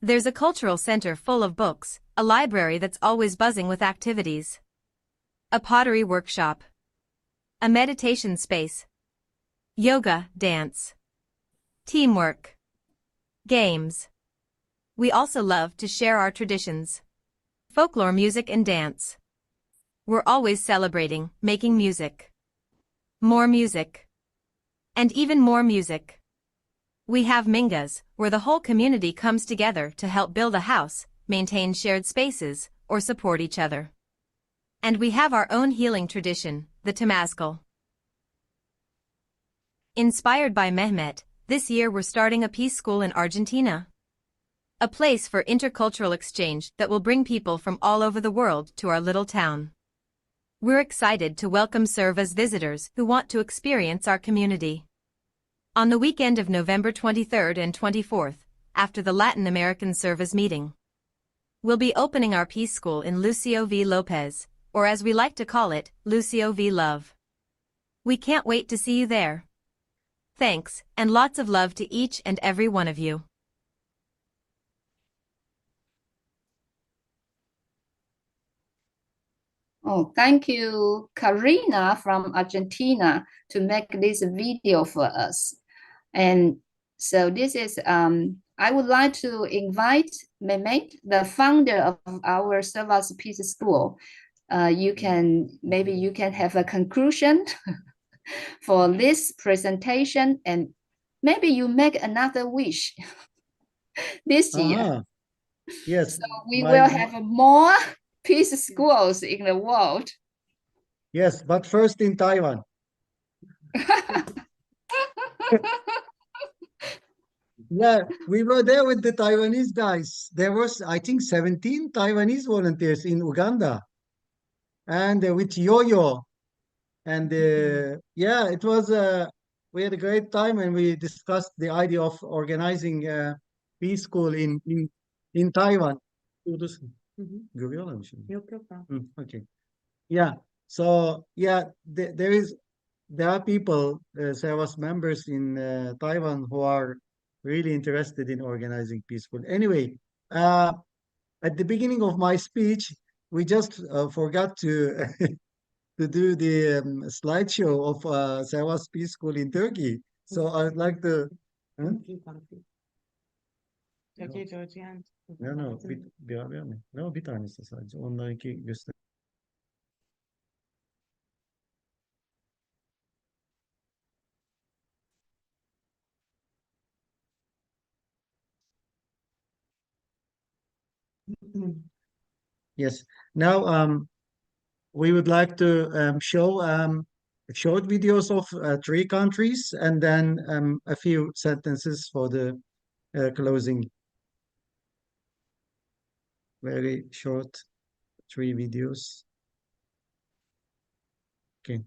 There's a cultural center full of books, a library that's always buzzing with activities, a pottery workshop, a meditation space, yoga, dance, teamwork, games. We also love to share our traditions, folklore music and dance. We're always celebrating, making music, more music, and even more music. We have mingas, where the whole community comes together to help build a house, maintain shared spaces, or support each other. And we have our own healing tradition, the Temazcal. Inspired by Mehmet, this year we're starting a peace school in Argentina. A place for intercultural exchange that will bring people from all over the world to our little town. We're excited to welcome Servas visitors who want to experience our community. On the weekend of November 23rd and 24th, after the Latin American Servas meeting, we'll be opening our Peace School in Lucio V. Lopez, or as we like to call it, Lucio V. Love. We can't wait to see you there. Thanks, and lots of love to each and every one of you. Oh, thank you, Karina from Argentina, to make this video for us. And so this is, I would like to invite Mehmet, the founder of our Servas Peace School. Maybe you can have a conclusion for this presentation, and maybe you make another wish this year. Yes. So we will have more peace schools in the world. Yes, but first in Taiwan. Yeah, we were there with the Taiwanese guys. There was, I think, 17 Taiwanese volunteers in Uganda, and with Yo-Yo. And yeah, it was, we had a great time, and we discussed the idea of organizing a peace school in Taiwan. Görüyorlar mı şimdi? Yok yok. Okay. Yeah. So yeah, there are people, Servas members in Taiwan who are really interested in organizing peaceful. Anyway, at the beginning of my speech, we just forgot to to do the slideshow of Servas Peace School in Turkey. So I'd like to. Huh? No, bir tanesi sadece. Onlarınki göster. Yes. Now, we would like to show short videos of 3 countries, and then a few sentences for the closing. Very short 3 videos. Okay.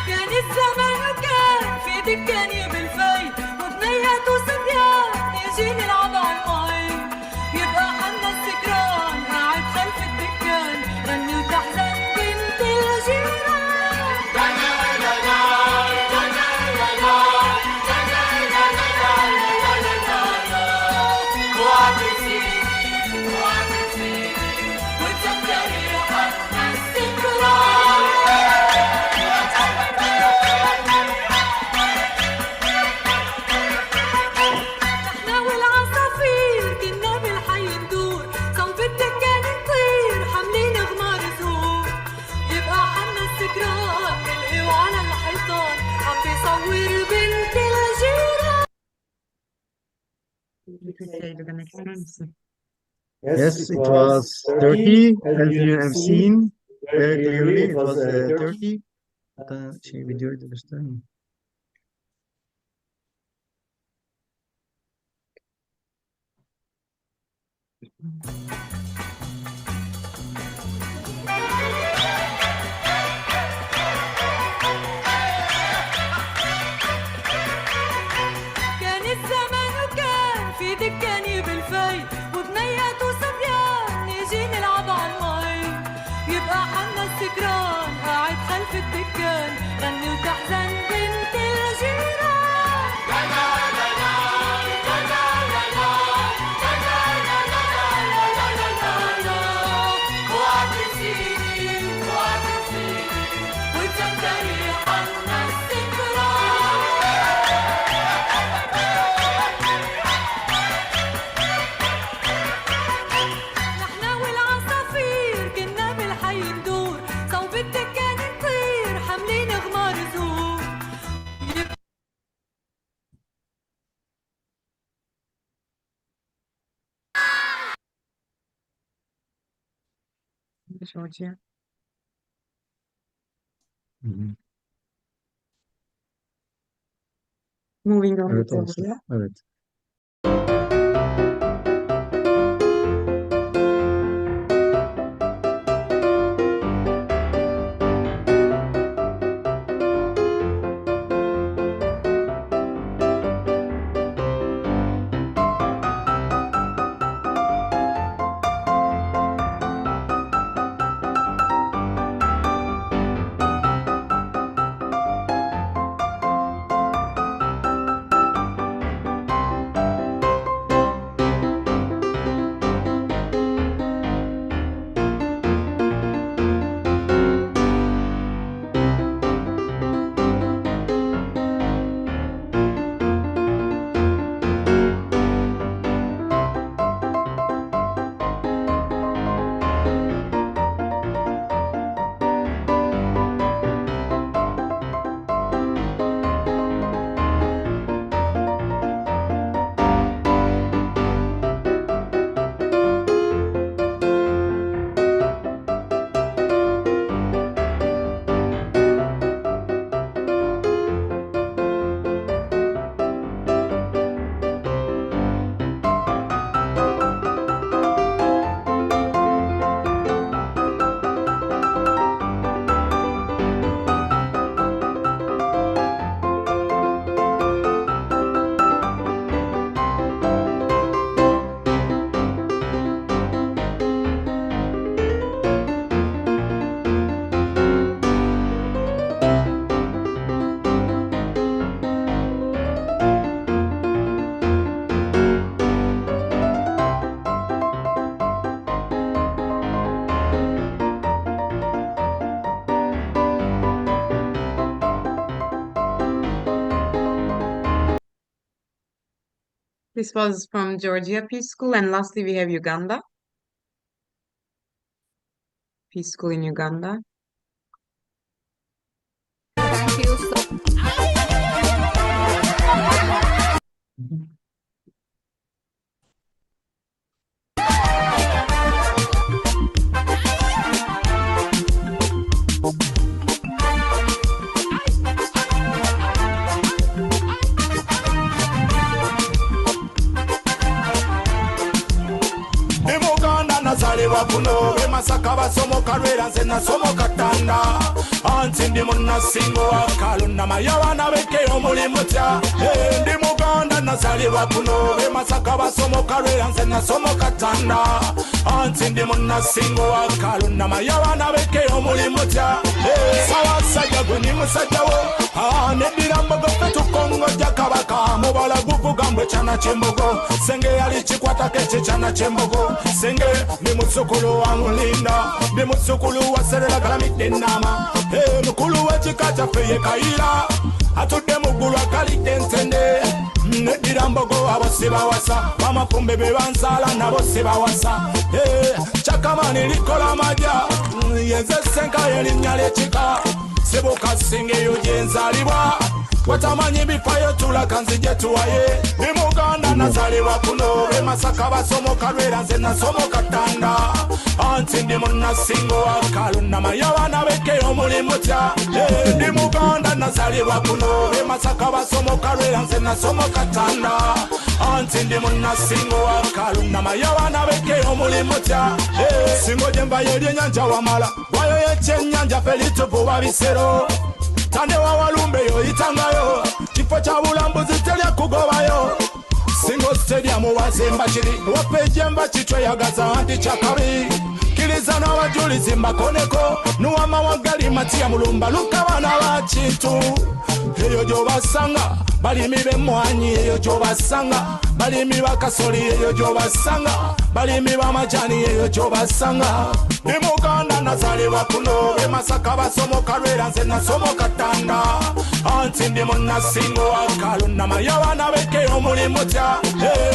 كان الزمان وكان في دكاني بالفي وبنيات وصبيان يجيني العب عالمي يبقى حنا السكران قاعد خلف الدكان غني وتحزن بنت الجيران Yes, it was Turkey, as you have seen very clearly. It was Turkey. Şey videoyu da göstereyim. كان الزمان وكان في دكاني بالفي وبنيات وصبيان يجي نلعب عالمي يبقى حنا السكران قاعد خلف الدكان غني وتحزن بنت الجيران Georgia. Moving on Evet, to olsun. Georgia. Evet. This was from Georgia Peace School, and lastly we have Uganda. Peace School in Uganda. Thank you so nazaliwa kuno be Masaka basomoka lwera nze nasomoka Tanda anti ndi munnasingo wa kalunama y'abaana b'ekkeyo omulimu tya ndi Muganda nazaliwa kuno be Masaka basomoka lwera nze nasomoka Tanda anti ndi munnasingo wa kalunama y'abaana b'ekkeyo omulimu tya Ssaabasajja gwe ndi musajja wo neddira mbogo ffe tukongojja kabaka mubala guvuga mbwe kyana ky'embogo senge yali kikwatako ekyekyana ky'embogo senge ndi muzzukulu wa Mulinda ndi muzzukulu wa Serera galamidde ennaama mukulu w'ekika kyaffe ye Kayira atudde mu ggulu akalidde ensende neddira mbogo abo sibawasa bamafumbe be bansaala nabo sibawasa Kyakamani likola amagya yenze senka y'erinnya ly'ekika Sibuka singeyo gye nzaalibwa watamanyi bifayo tulaka nzije tuwaye ndi Muganda nazaalibwa kuno be Masaka basomoka lwera nze nasomoka Tanda anti ndi munnasingo wa kalunama y'abaana b'ekkeyo omulimu tya ndi Muganda nazaalibwa kuno be Masaka basomoka lwera nze nasomoka Tanda anti ndi munnasingo wa kalunama y'abaana b'ekkeyo omulimu tya singo gye mbayo eryennyanja wamala wayo y'ekyennyanja ffe lituvuba bisero Tande wa Walumbe yo itangayo kifo kya bulambuzi telya kugobayo Singo stadium wazimba kiri wapejemba kitweyagaza anti kyakabi kiriza n'abajulizi mbakoneko nuwamawagali matiya mulumba lukabana ba kintu eyo gy'obasanga balimi b'emmwanyi eyo gy'obasanga balimi bakasoli eyo gy'obasanga balimi b'amajani eyo gy'obasanga ndi Muganda nazaalibwa kuno be Masaka basomoka lwera nze nasomoka Tanda anti ndi munnasingo wa kalunama y'abaana b'ekkeyo omulimu tya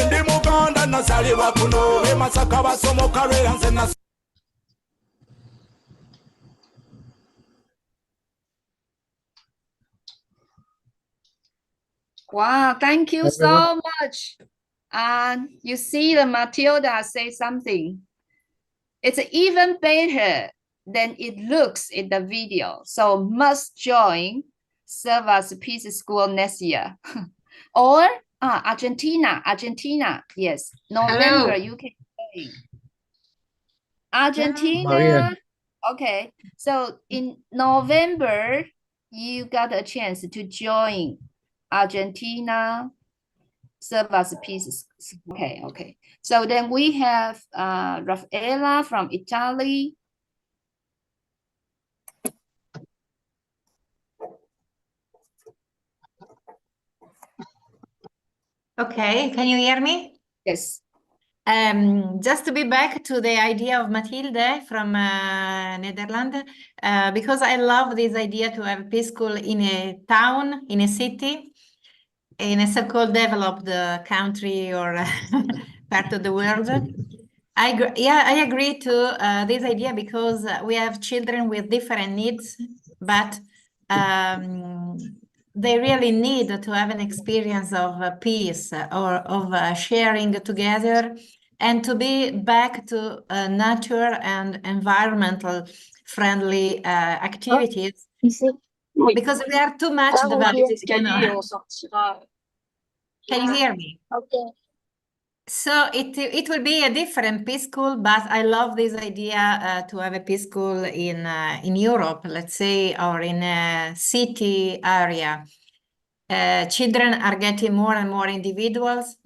ndi Muganda nazaalibwa kuno be Masaka basomoka lwera nze nasomoka Wow, thank you so much. And you see the Matilda say something. It's even better than it looks in the video. So must join Servas Peace School next year. Or Argentina, yes. November, you can join. Argentina. Maria. Okay, so in November, you got a chance to join Argentina, Servas Peace. Okay. So then we have Raffaella from Italy. Okay, can you hear me? Yes. Just to be back to the idea of Mathilde from Netherlands, because I love this idea to have a peace school in a town, in a city, in a so-called developed country or part of the world. I agree to this idea because we have children with different needs, but they really need to have an experience of peace or of sharing together and to be back to nature and environmental friendly activities. Because we are too much developed. Can you hear me? Okay. So it will be a different peace school, but I love this idea to have a peace school in Europe, let's say, or in a city area. Children are getting more and more individuals,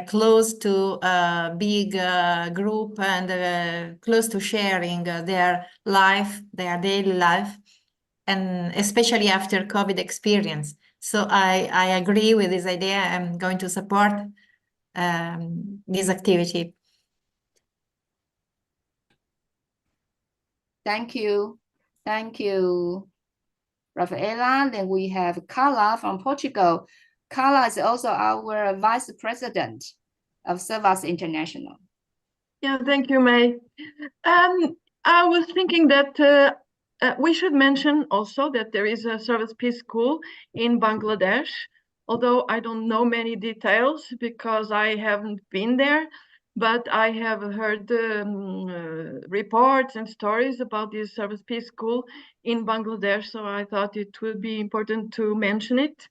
close to a big group and close to sharing their life, their daily life, and especially after COVID experience. So I agree with this idea. I'm going to support this activity. Thank you, Raffaella. Then we have Carla from Portugal. Carla is also our Vice President of Servas International. Yeah, thank you, May. I was thinking that we should mention also that there is a Servas Peace School in Bangladesh, although I don't know many details because I haven't been there, but I have heard reports and stories about this Servas Peace School in Bangladesh, so I thought it would be important to mention it.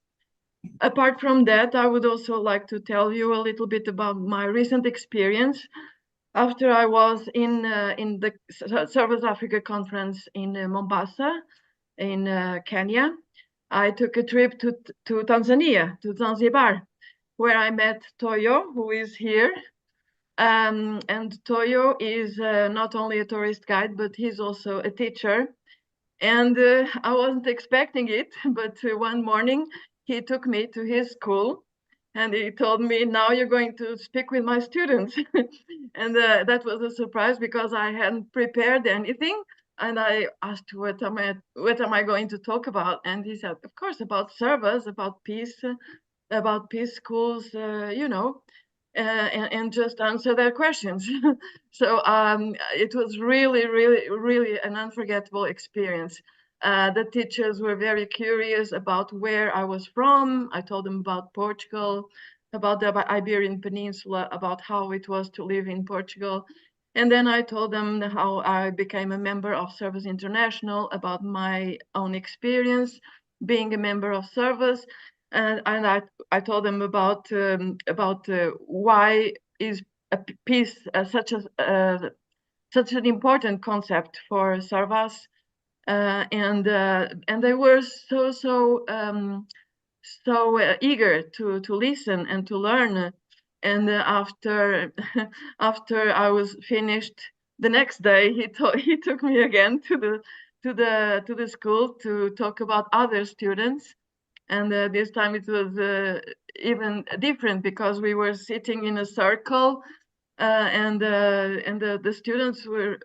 Apart from that, I would also like to tell you a little bit about my recent experience. After I was in the Servas Africa conference in Mombasa, in Kenya, I took a trip to Tanzania, to Zanzibar, where I met Toyo, who is here. And Toyo is not only a tourist guide, but he's also a teacher. And I wasn't expecting it, but one morning he took me to his school and he told me, now you're going to speak with my students. And that was a surprise because I hadn't prepared anything. And I asked, what am I going to talk about? And he said, of course, about Servas, about peace schools, you know, and just answer their questions. So it was really, really, really an unforgettable experience. The teachers were very curious about where I was from. I told them about Portugal, about the Iberian Peninsula, about how it was to live in Portugal. And then I told them how I became a member of Servas International, about my own experience being a member of Servas. And I told them about why is a peace such an important concept for Servas, and they were so eager to listen and to learn. And after I was finished, the next day he took me again to the school to talk about other students. And this time it was even different because we were sitting in a circle, and the students were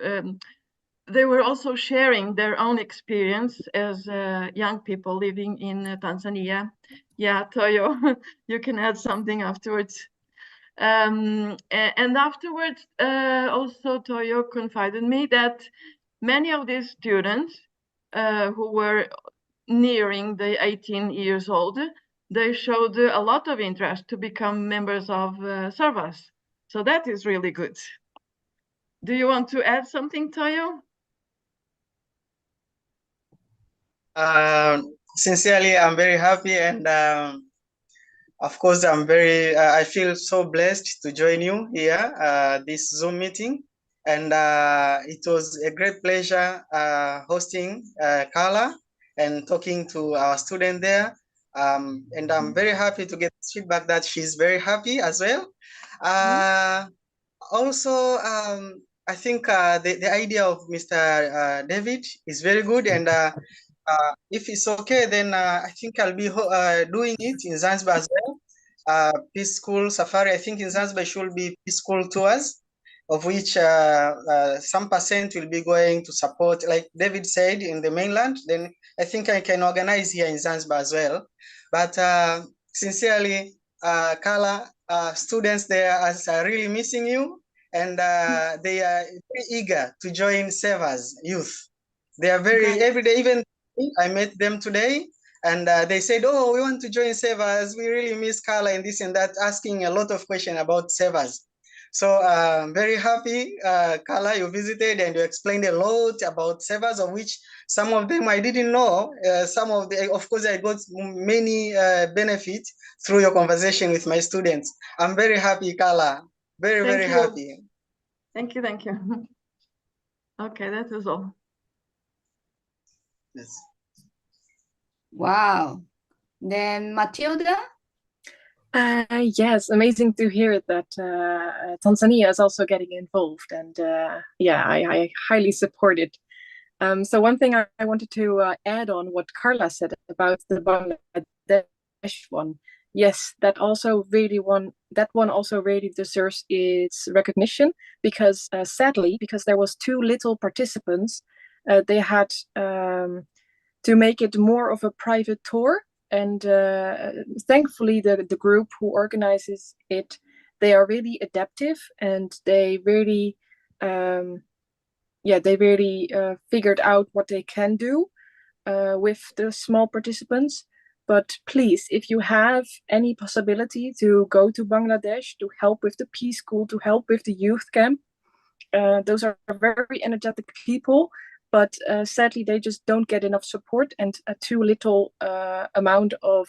they were also sharing their own experience as young people living in Tanzania. Yeah, Toyo, you can add something afterwards. And afterwards, also Toyo confided me that many of these students who were nearing the 18 years old, they showed a lot of interest to become members of Servas. So that is really good. Do you want to add something, Toyo? Sincerely, I'm very happy, and of course, I feel so blessed to join you here, this Zoom meeting. And it was a great pleasure hosting Carla and talking to our student there. And I'm very happy to get feedback that she's very happy as well. Also, I think the idea of Mr. David is very good, and if it's okay, then I think I'll be doing it in Zanzibar as well. Peace School Safari, I think in Zanzibar should be Peace School tours, of which some percent will be going to support, like David said, in the mainland. Then I think I can organize here in Zanzibar as well. But sincerely, Carla, students there are really missing you, and they are very eager to join Servas Youth. They are every day, even I met them today, and they said, oh, we want to join Servas. We really miss Carla and this and that, asking a lot of questions about Servas. So I'm very happy, Carla, you visited and you explained a lot about Servas, of which some of them I didn't know. Of course, I got many benefits through your conversation with my students. I'm very happy, Carla. Very happy. Thank you. Okay, that is all. Yes. Wow. Then Matilda? Yes, amazing to hear that Tanzania is also getting involved, and yeah, I highly support it. So one thing I wanted to add on what Carla said about the Bangladesh one. Yes, that one also really deserves its recognition, because sadly, because there was too little participants, they had to make it more of a private tour. And thankfully, the group who organizes it, they are really adaptive, and they really, figured out what they can do with the small participants. But please, if you have any possibility to go to Bangladesh to help with the Peace School, to help with the youth camp, those are very energetic people, but sadly they just don't get enough support and a too little amount of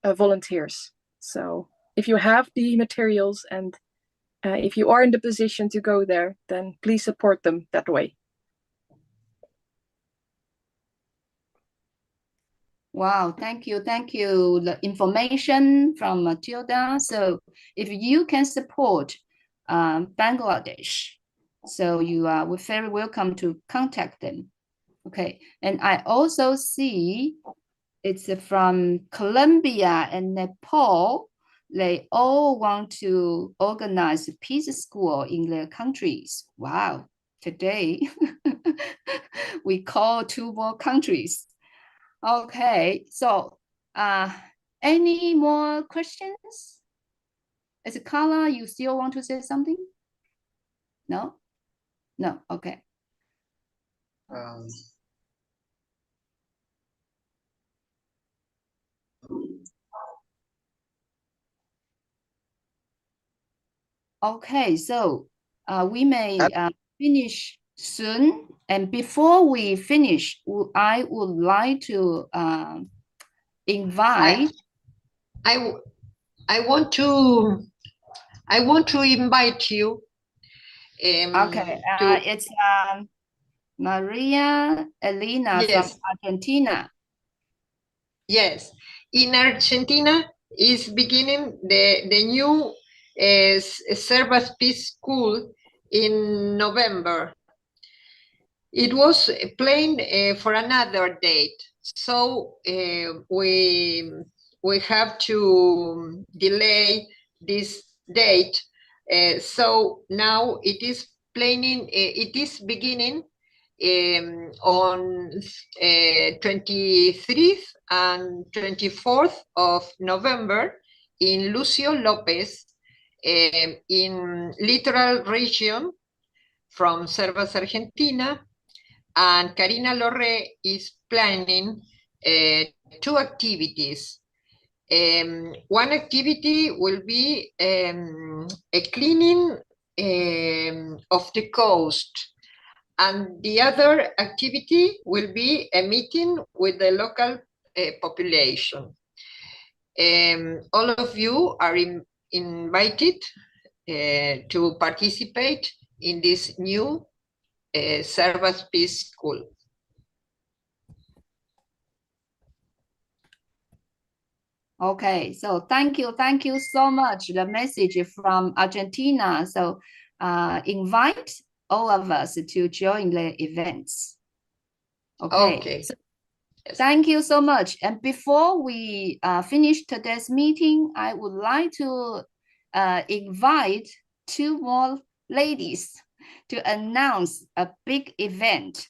volunteers. So if you have the materials and if you are in the position to go there, then please support them that way. Wow, thank you. Thank you. The information from Matilda. So if you can support Bangladesh, so you are very welcome to contact them. Okay, and I also see it's from Colombia and Nepal. They all want to organize a peace school in their countries. Wow, today we call 2 more countries. Okay, so any more questions? Is it Carla, you still want to say something? No? No, okay. Okay, so we may finish soon. And before we finish, I would like to invite. I want to invite you. Okay, it's Maria Elena from Argentina. Yes, in Argentina is beginning the new Servas Peace School in November. It was planned for another date, so we have to delay this date. So now it is planning. It is beginning on 23rd and 24th of November in Lucio Lopez in Littoral region from Servas, Argentina. And Karina Lorre is planning 2 activities. One activity will be a cleaning of the coast, and the other activity will be a meeting with the local population. All of you are invited to participate in this new Servas Peace School. Okay, so thank you so much. The message from Argentina. So invite all of us to join the events. Okay. So thank you so much. And before we finish today's meeting, I would like to invite 2 more ladies to announce a big event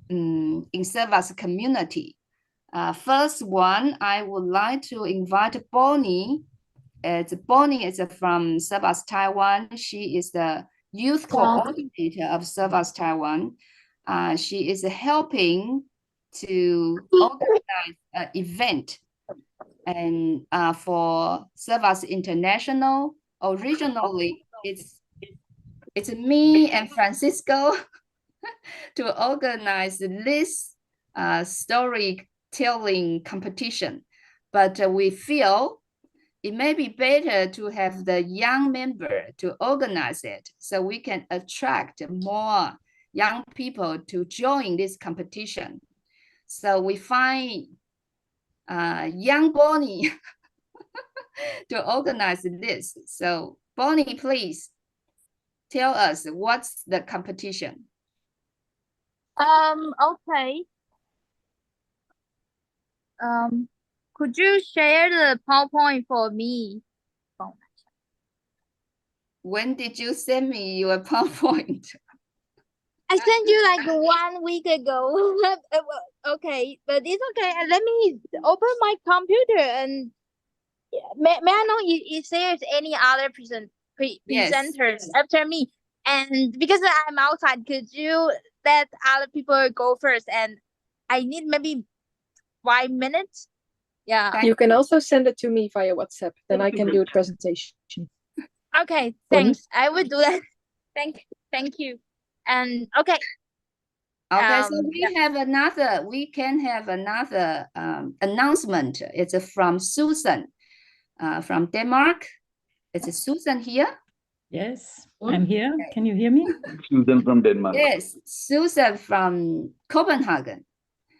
in Servas community. First one, I would like to invite Bonnie. Bonnie is from Servas Taiwan. She is the youth coordinator of Servas Taiwan. She is helping to organize an event and for Servas International. Originally, it's me and Francisco to organize this storytelling competition, but we feel it may be better to have the young member to organize it so we can attract more young people to join this competition. So we find young Bonnie to organize this. So Bonnie, please tell us what's the competition. Okay. Could you share the PowerPoint for me? When did you send me your PowerPoint? I sent you like 1 week ago. Okay, but it's okay. Let me open my computer and may I know if there's any other Yes. presenters after me? And because I'm outside, could you let other people go first? And I need maybe 5 minutes. Yeah. You can also send it to me via WhatsApp. Then I can do a presentation. Okay, thanks. I will do that. Thank you. And okay. Okay, so we can have another announcement. It's from Susan from Denmark. Is Susan here? Yes, I'm here. Can you hear me? Susan from Denmark. Yes, Susan from Copenhagen.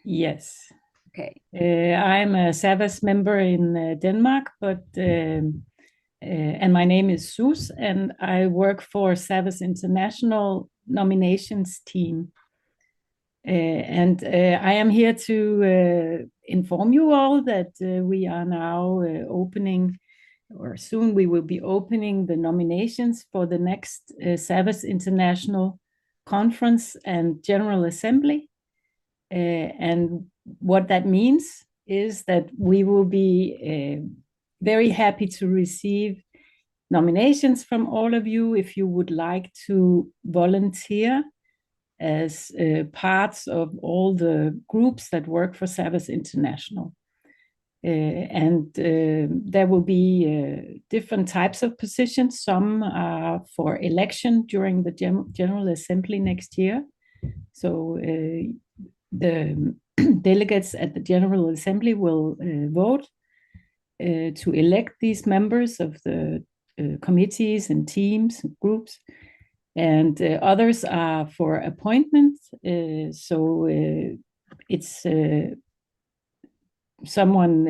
Yes. Okay. I'm a Servas member in Denmark, but and my name is Sus, and I work for Servas International nominations team. And I am here to inform you all that we are now opening, or soon we will be opening the nominations for the next Servas International Conference and General Assembly. And what that means is that we will be very happy to receive nominations from all of you if you would like to volunteer as parts of all the groups that work for Servas International. And there will be different types of positions. Some are for election during the General Assembly next year. So the delegates at the General Assembly will vote to elect these members of the committees and teams and groups. And others are for appointment. So it's someone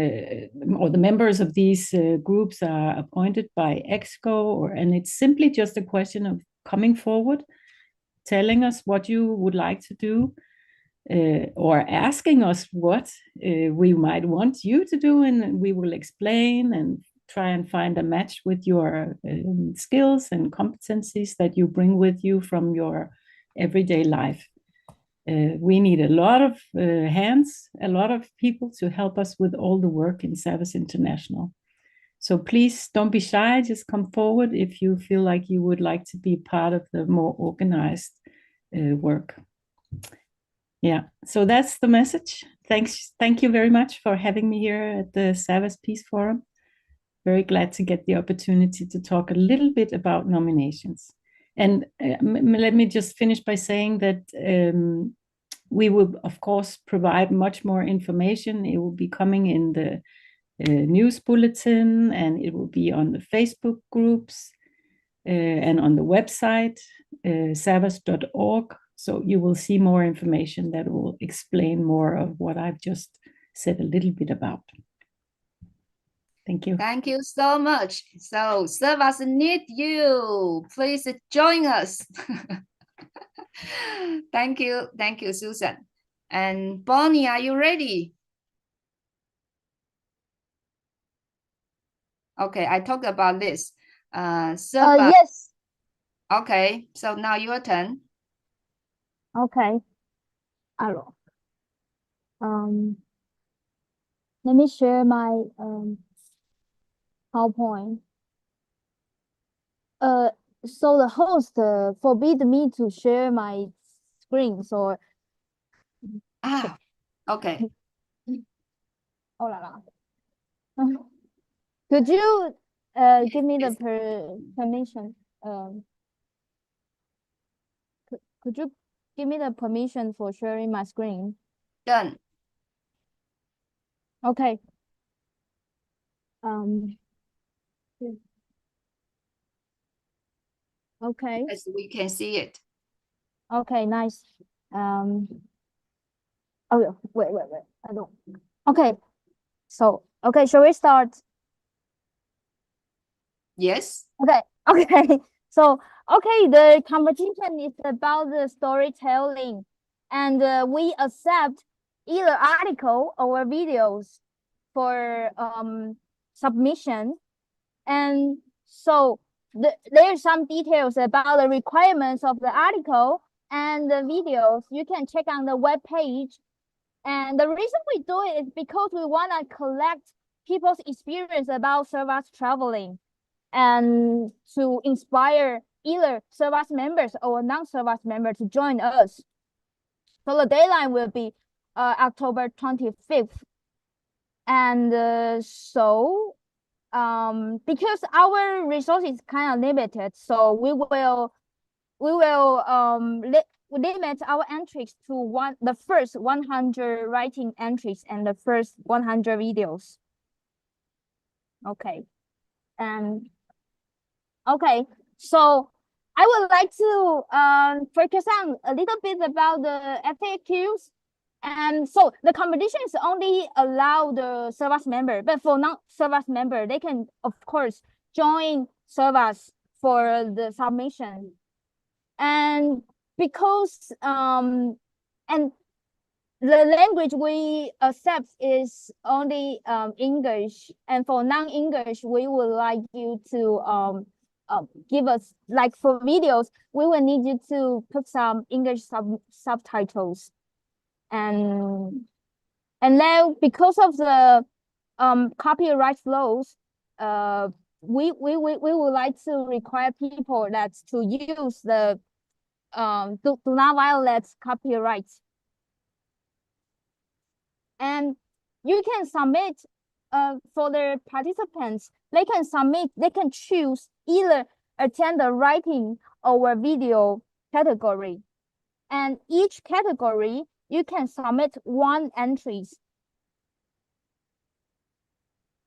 or the members of these groups are appointed by EXCO, and it's simply just a question of coming forward, telling us what you would like to do, or asking us what we might want you to do, and we will explain and try and find a match with your skills and competencies that you bring with you from your everyday life. We need a lot of hands, a lot of people to help us with all the work in Servas International. So please don't be shy, just come forward if you feel like you would like to be part of the more organized work. Yeah, so that's the message. Thank you very much for having me here at the Servas Peace Forum. Very glad to get the opportunity to talk a little bit about nominations. And let me just finish by saying that we will, of course, provide much more information. It will be coming in the news bulletin, and it will be on the Facebook groups and on the website, servas.org. So you will see more information that will explain more of what I've just said a little bit about. Thank you. Thank you so much. So Servas need you. Please join us. Thank you, Susan. And Bonnie, are you ready? Okay, I talked about this. Servas. Yes. Okay, so now your turn. Okay. Hello. Let me share my PowerPoint. So the host forbid me to share my screen. So okay. Oh la la. Could you give me the permission? Could you give me the permission for sharing my screen? Done. Okay. Okay. Yes, we can see it. Okay, nice. Oh, wait. I don't. Okay. So, okay, shall we start? Yes. Okay. So, okay, the competition is about the storytelling, and we accept either article or videos for submission. And so there's some details about the requirements of the article and the videos. You can check on the web page. And the reason we do it is because we want to collect people's experience about Servas traveling and to inspire either Servas members or non-Servas members to join us. So the deadline will be October 25th. And because our resource is kind of limited, so we will limit our entries to the first 100 writing entries and the first 100 videos. Okay. And okay, so I would like to focus on a little bit about the FAQs. And so the competition is only allow the Servas member, but for non-Servas member, they can of course join Servas for the submission. And because and the language we accept is only English, and for non-English, we would like you to give us, like for videos, we will need you to put some English subtitles. And then because of the copyright laws, we would like to require people that to use the do not violate copyright. And you can submit for the participants, they can choose either attend the writing or video category. And each category, you can submit 1 entries.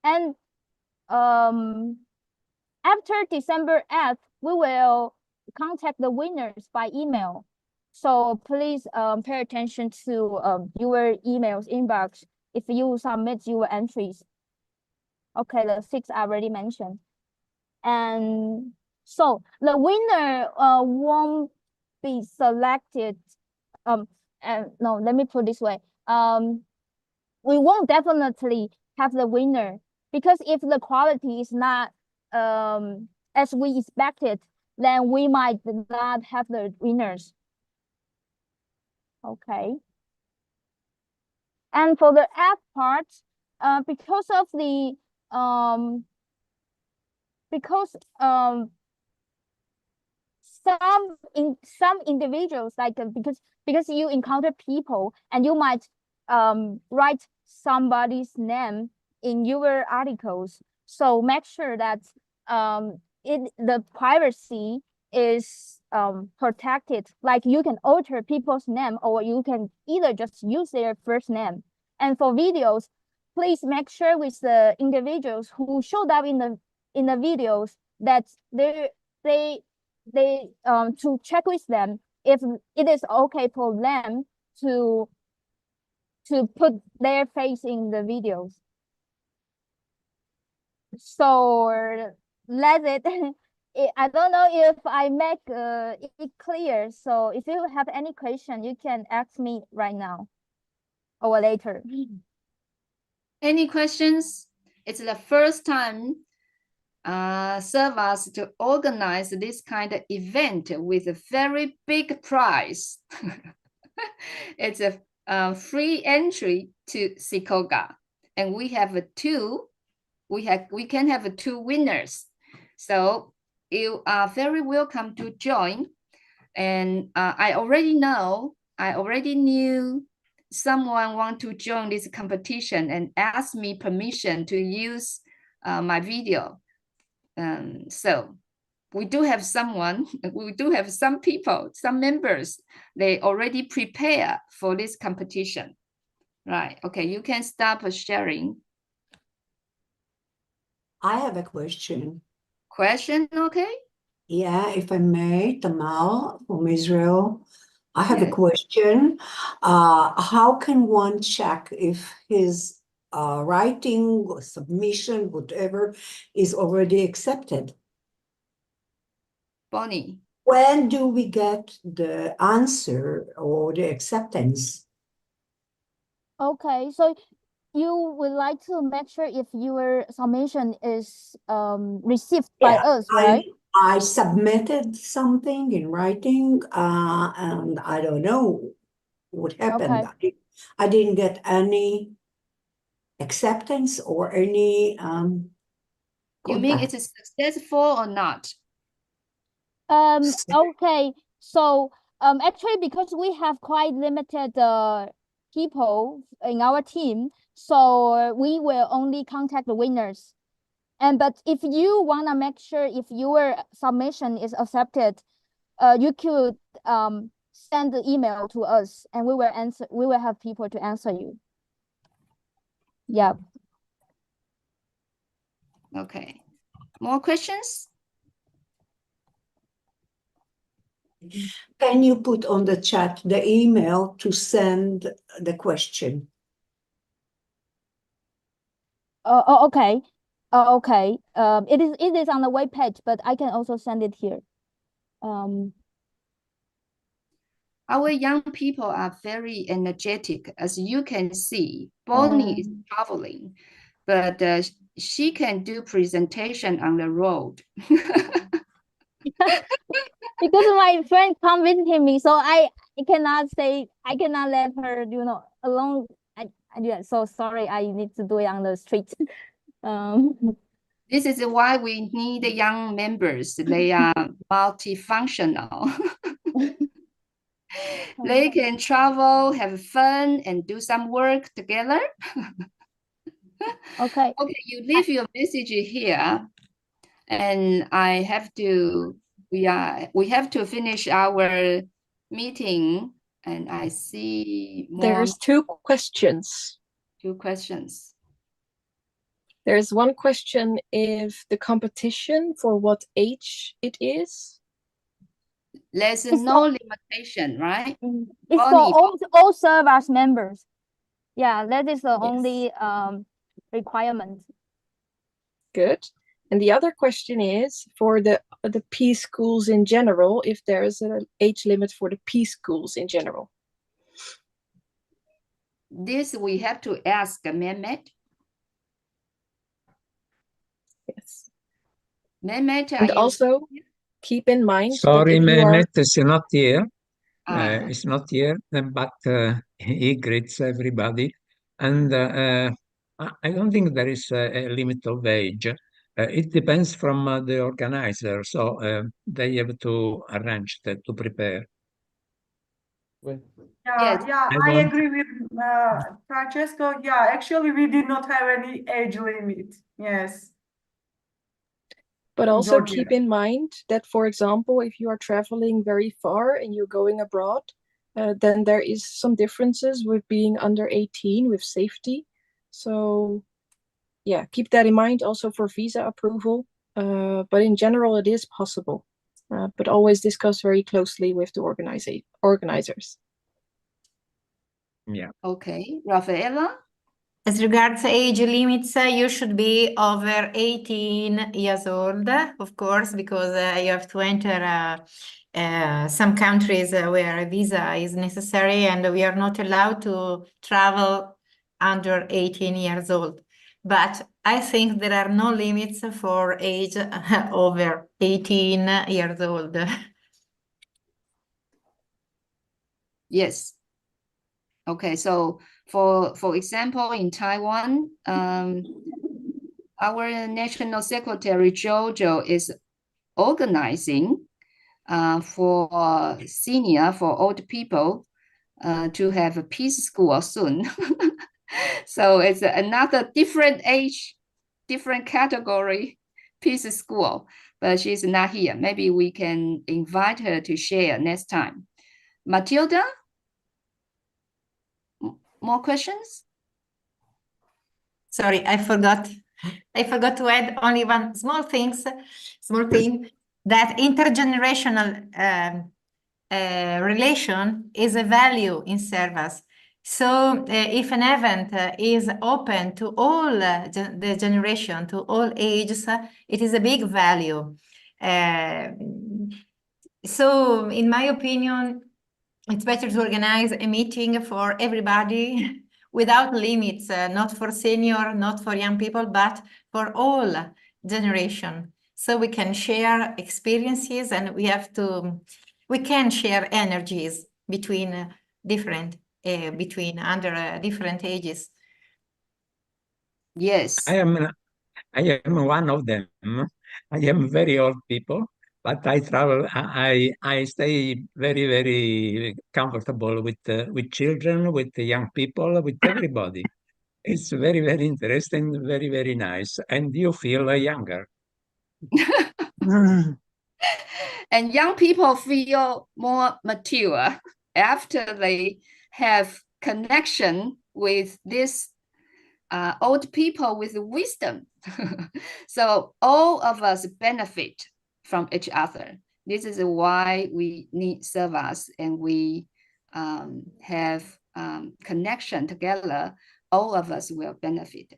And after December 8th, we will contact the winners by email. So please pay attention to your emails inbox if you submit your entries. Okay, the 6 I already mentioned. And so the winner won't be selected. No, let me put it this way. We won't definitely have the winner, because if the quality is not as we expected, then we might not have the winners. Okay. And for the app part, because of the some individuals, like because you encounter people and you might write somebody's name in your articles, so make sure that the privacy is protected. Like you can alter people's name, or you can either just use their first name. And for videos, please make sure with the individuals who showed up in the videos that they to check with them if it is okay for them to put their face in the videos. So that's it. I don't know if I make it clear. So if you have any question, you can ask me right now or later. Any questions? It's the first time Servas to organize this kind of event with a very big prize. It's a free entry to Sikoga, and we have we can have 2 winners. So you are very welcome to join. And I already knew someone want to join this competition and ask me permission to use my video. So we do have some people, some members, they already prepare for this competition. Right, okay, you can stop sharing. I have a question. Question, okay? Yeah, if I may, Tamal from Israel. I have a Yes. question. How can one check if his writing or submission, whatever, is already accepted? Bonnie. When do we get the answer or the acceptance? Okay, so you would like to make sure if your submission is received by us, right? I submitted something in writing, and I don't know what happened. Okay. I didn't get any acceptance or any You mean contact. it is successful or not? Okay, so actually because we have quite limited people in our team, so we will only contact the winners. But if you wanna make sure if your submission is accepted, you could send the email to us and we will answer. We will have people to answer you. Yeah. Okay. More questions? Can you put on the chat the email to send the question? Okay. Okay. It is on the web page, but I can also send it here. Our young people are very energetic. As you can see, Bonnie is traveling, but she can do presentation on the road. Because my friend come visiting me, so I cannot let her, alone. Yeah, so sorry, I need to do it on the street. This is why we need young members. They are multifunctional. They can travel, have fun, and do some work together. Okay. Okay, you leave your message here, and we have to finish our meeting. And I see more. There's two questions. Two questions. There's one question if the competition for what age it is. There's no limitation, right? It's Bonnie, for all Servas members. Yeah, that is the only requirement. Good. And the other question is for the peace schools in general, if there is an age limit for the peace schools in general. This we have to ask Mehmet. Yes. Mehmet, and also keep in mind. Sorry, Mehmet is not here. Ah. It's not here, but he greets everybody. And I don't think there is a limit of age. It depends from the organizer, so they have to arrange that, to prepare. I agree with Francesco. Yeah, actually, we did not have any age limit. Yes. But in also Georgia. keep in mind that, for example, if you are traveling very far and you're going abroad, then there is some differences with being under 18 with safety. So yeah, keep that in mind also for visa approval. But in general, it is possible. But always discuss very closely with the organizers. Yeah. Okay, Rafaela? As regards age limits, you should be over 18 years old, of course, because you have to enter some countries where a visa is necessary, and we are not allowed to travel under 18 years old. But I think there are no limits for age over 18 years old. Yes. Okay, so for example, in Taiwan, our National Secretary Jojo is organizing for senior, for old people, to have a peace school soon. So it's another different age, different category peace school, but she's not here. Maybe we can invite her to share next time. Matilda? More questions? Sorry, I forgot to add only one small thing, that intergenerational relation is a value in Servas. So if an event is open to all the generation, to all ages, it is a big value. So in my opinion, it's better to organize a meeting for everybody without limits, not for senior, not for young people, but for all generation. So we can share experiences and we can share energies between different between under different ages. Yes. I am one of them. I am very old people, but I travel. I stay very, very comfortable with children, with the young people, with everybody. It's very, very interesting, very, very nice, and you feel younger. And young people feel more mature after they have connection with this old people with wisdom. So all of us benefit from each other. This is why we need Servas, and we have connection together. All of us will benefit.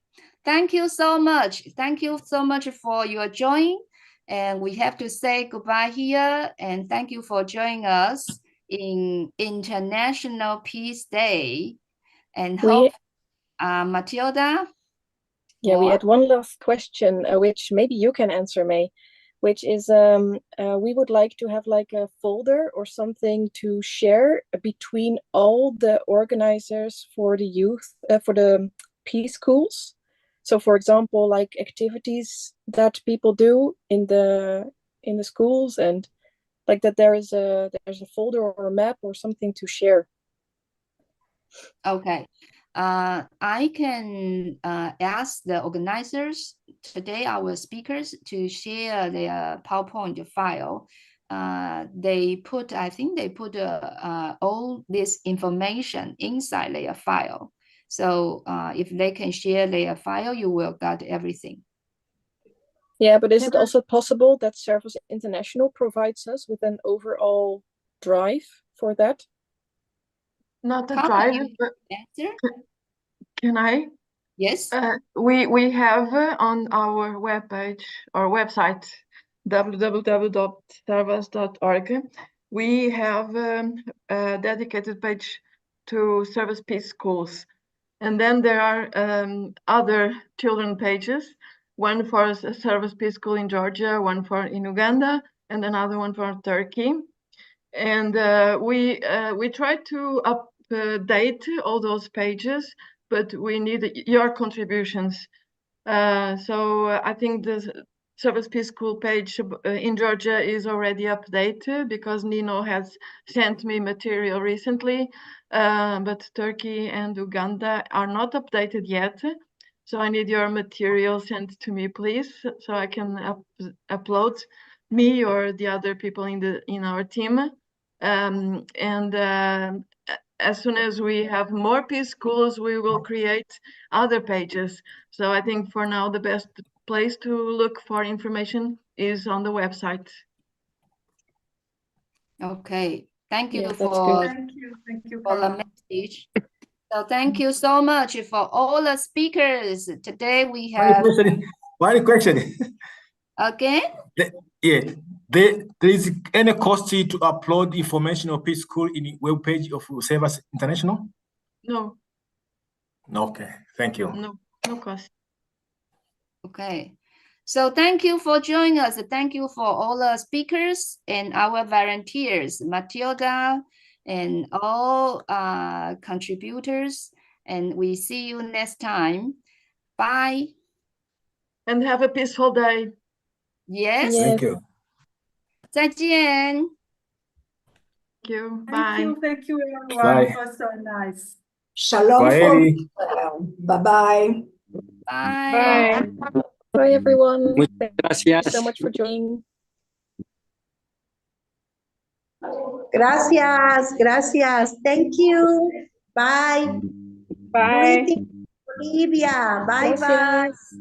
Thank you so much. Thank you so much for your joining. And we have to say goodbye here. And thank you for joining us in International Peace Day. And hope, Matilda? Yeah, we had one last question, which maybe you can answer, May, which is we would like to have like a folder or something to share between all the organizers for the youth, for the peace schools. So, for example, like activities that people do in the schools, and like that there's a folder or a map or something to share. Okay. I can ask the organizers today, our speakers, to share their PowerPoint file. I think they put all this information inside their file. So if they can share their file, you will get everything. Yeah, but is it also possible that Servas International provides us with an overall drive for that? Not a drive, but can I? Yes. We have on our webpage or website, www.servas.org, we have a dedicated page to Servas Peace Schools. And then there are other children pages, one for Servas Peace School in Georgia, one for in Uganda, and another one for Turkey. And we try to update all those pages, but we need your contributions. So I think the Servas Peace School page in Georgia is already updated because Nino has sent me material recently, but Turkey and Uganda are not updated yet. So I need your material sent to me, please, so I can upload me or the other people in our team. As soon as we have more peace schools, we will create other pages. So I think for now, the best place to look for information is on the website. Okay, thank you Thank you for the message. So thank you so much for all the speakers. Today we have... One question. Again? There is any cost to upload information of Peace School in the webpage of Servas International? No. Okay, thank you. No cost. Okay. So thank you for joining us. Thank you for all the speakers and our volunteers, Matilda, and all contributors. And we see you next time. Bye. And have a peaceful day. Yes. Thank you. 再见. Thank you. Bye. Thank you, everyone. Bye. It was so nice. Shalom Bye, from Eddie. Israel. Bye-bye. Bye. Bye, everyone. Thank Gracias. you so much for joining. Gracias, gracias. Thank you. Bye. Bye. Greetings, Bolivia. Bye-bye. Gracias.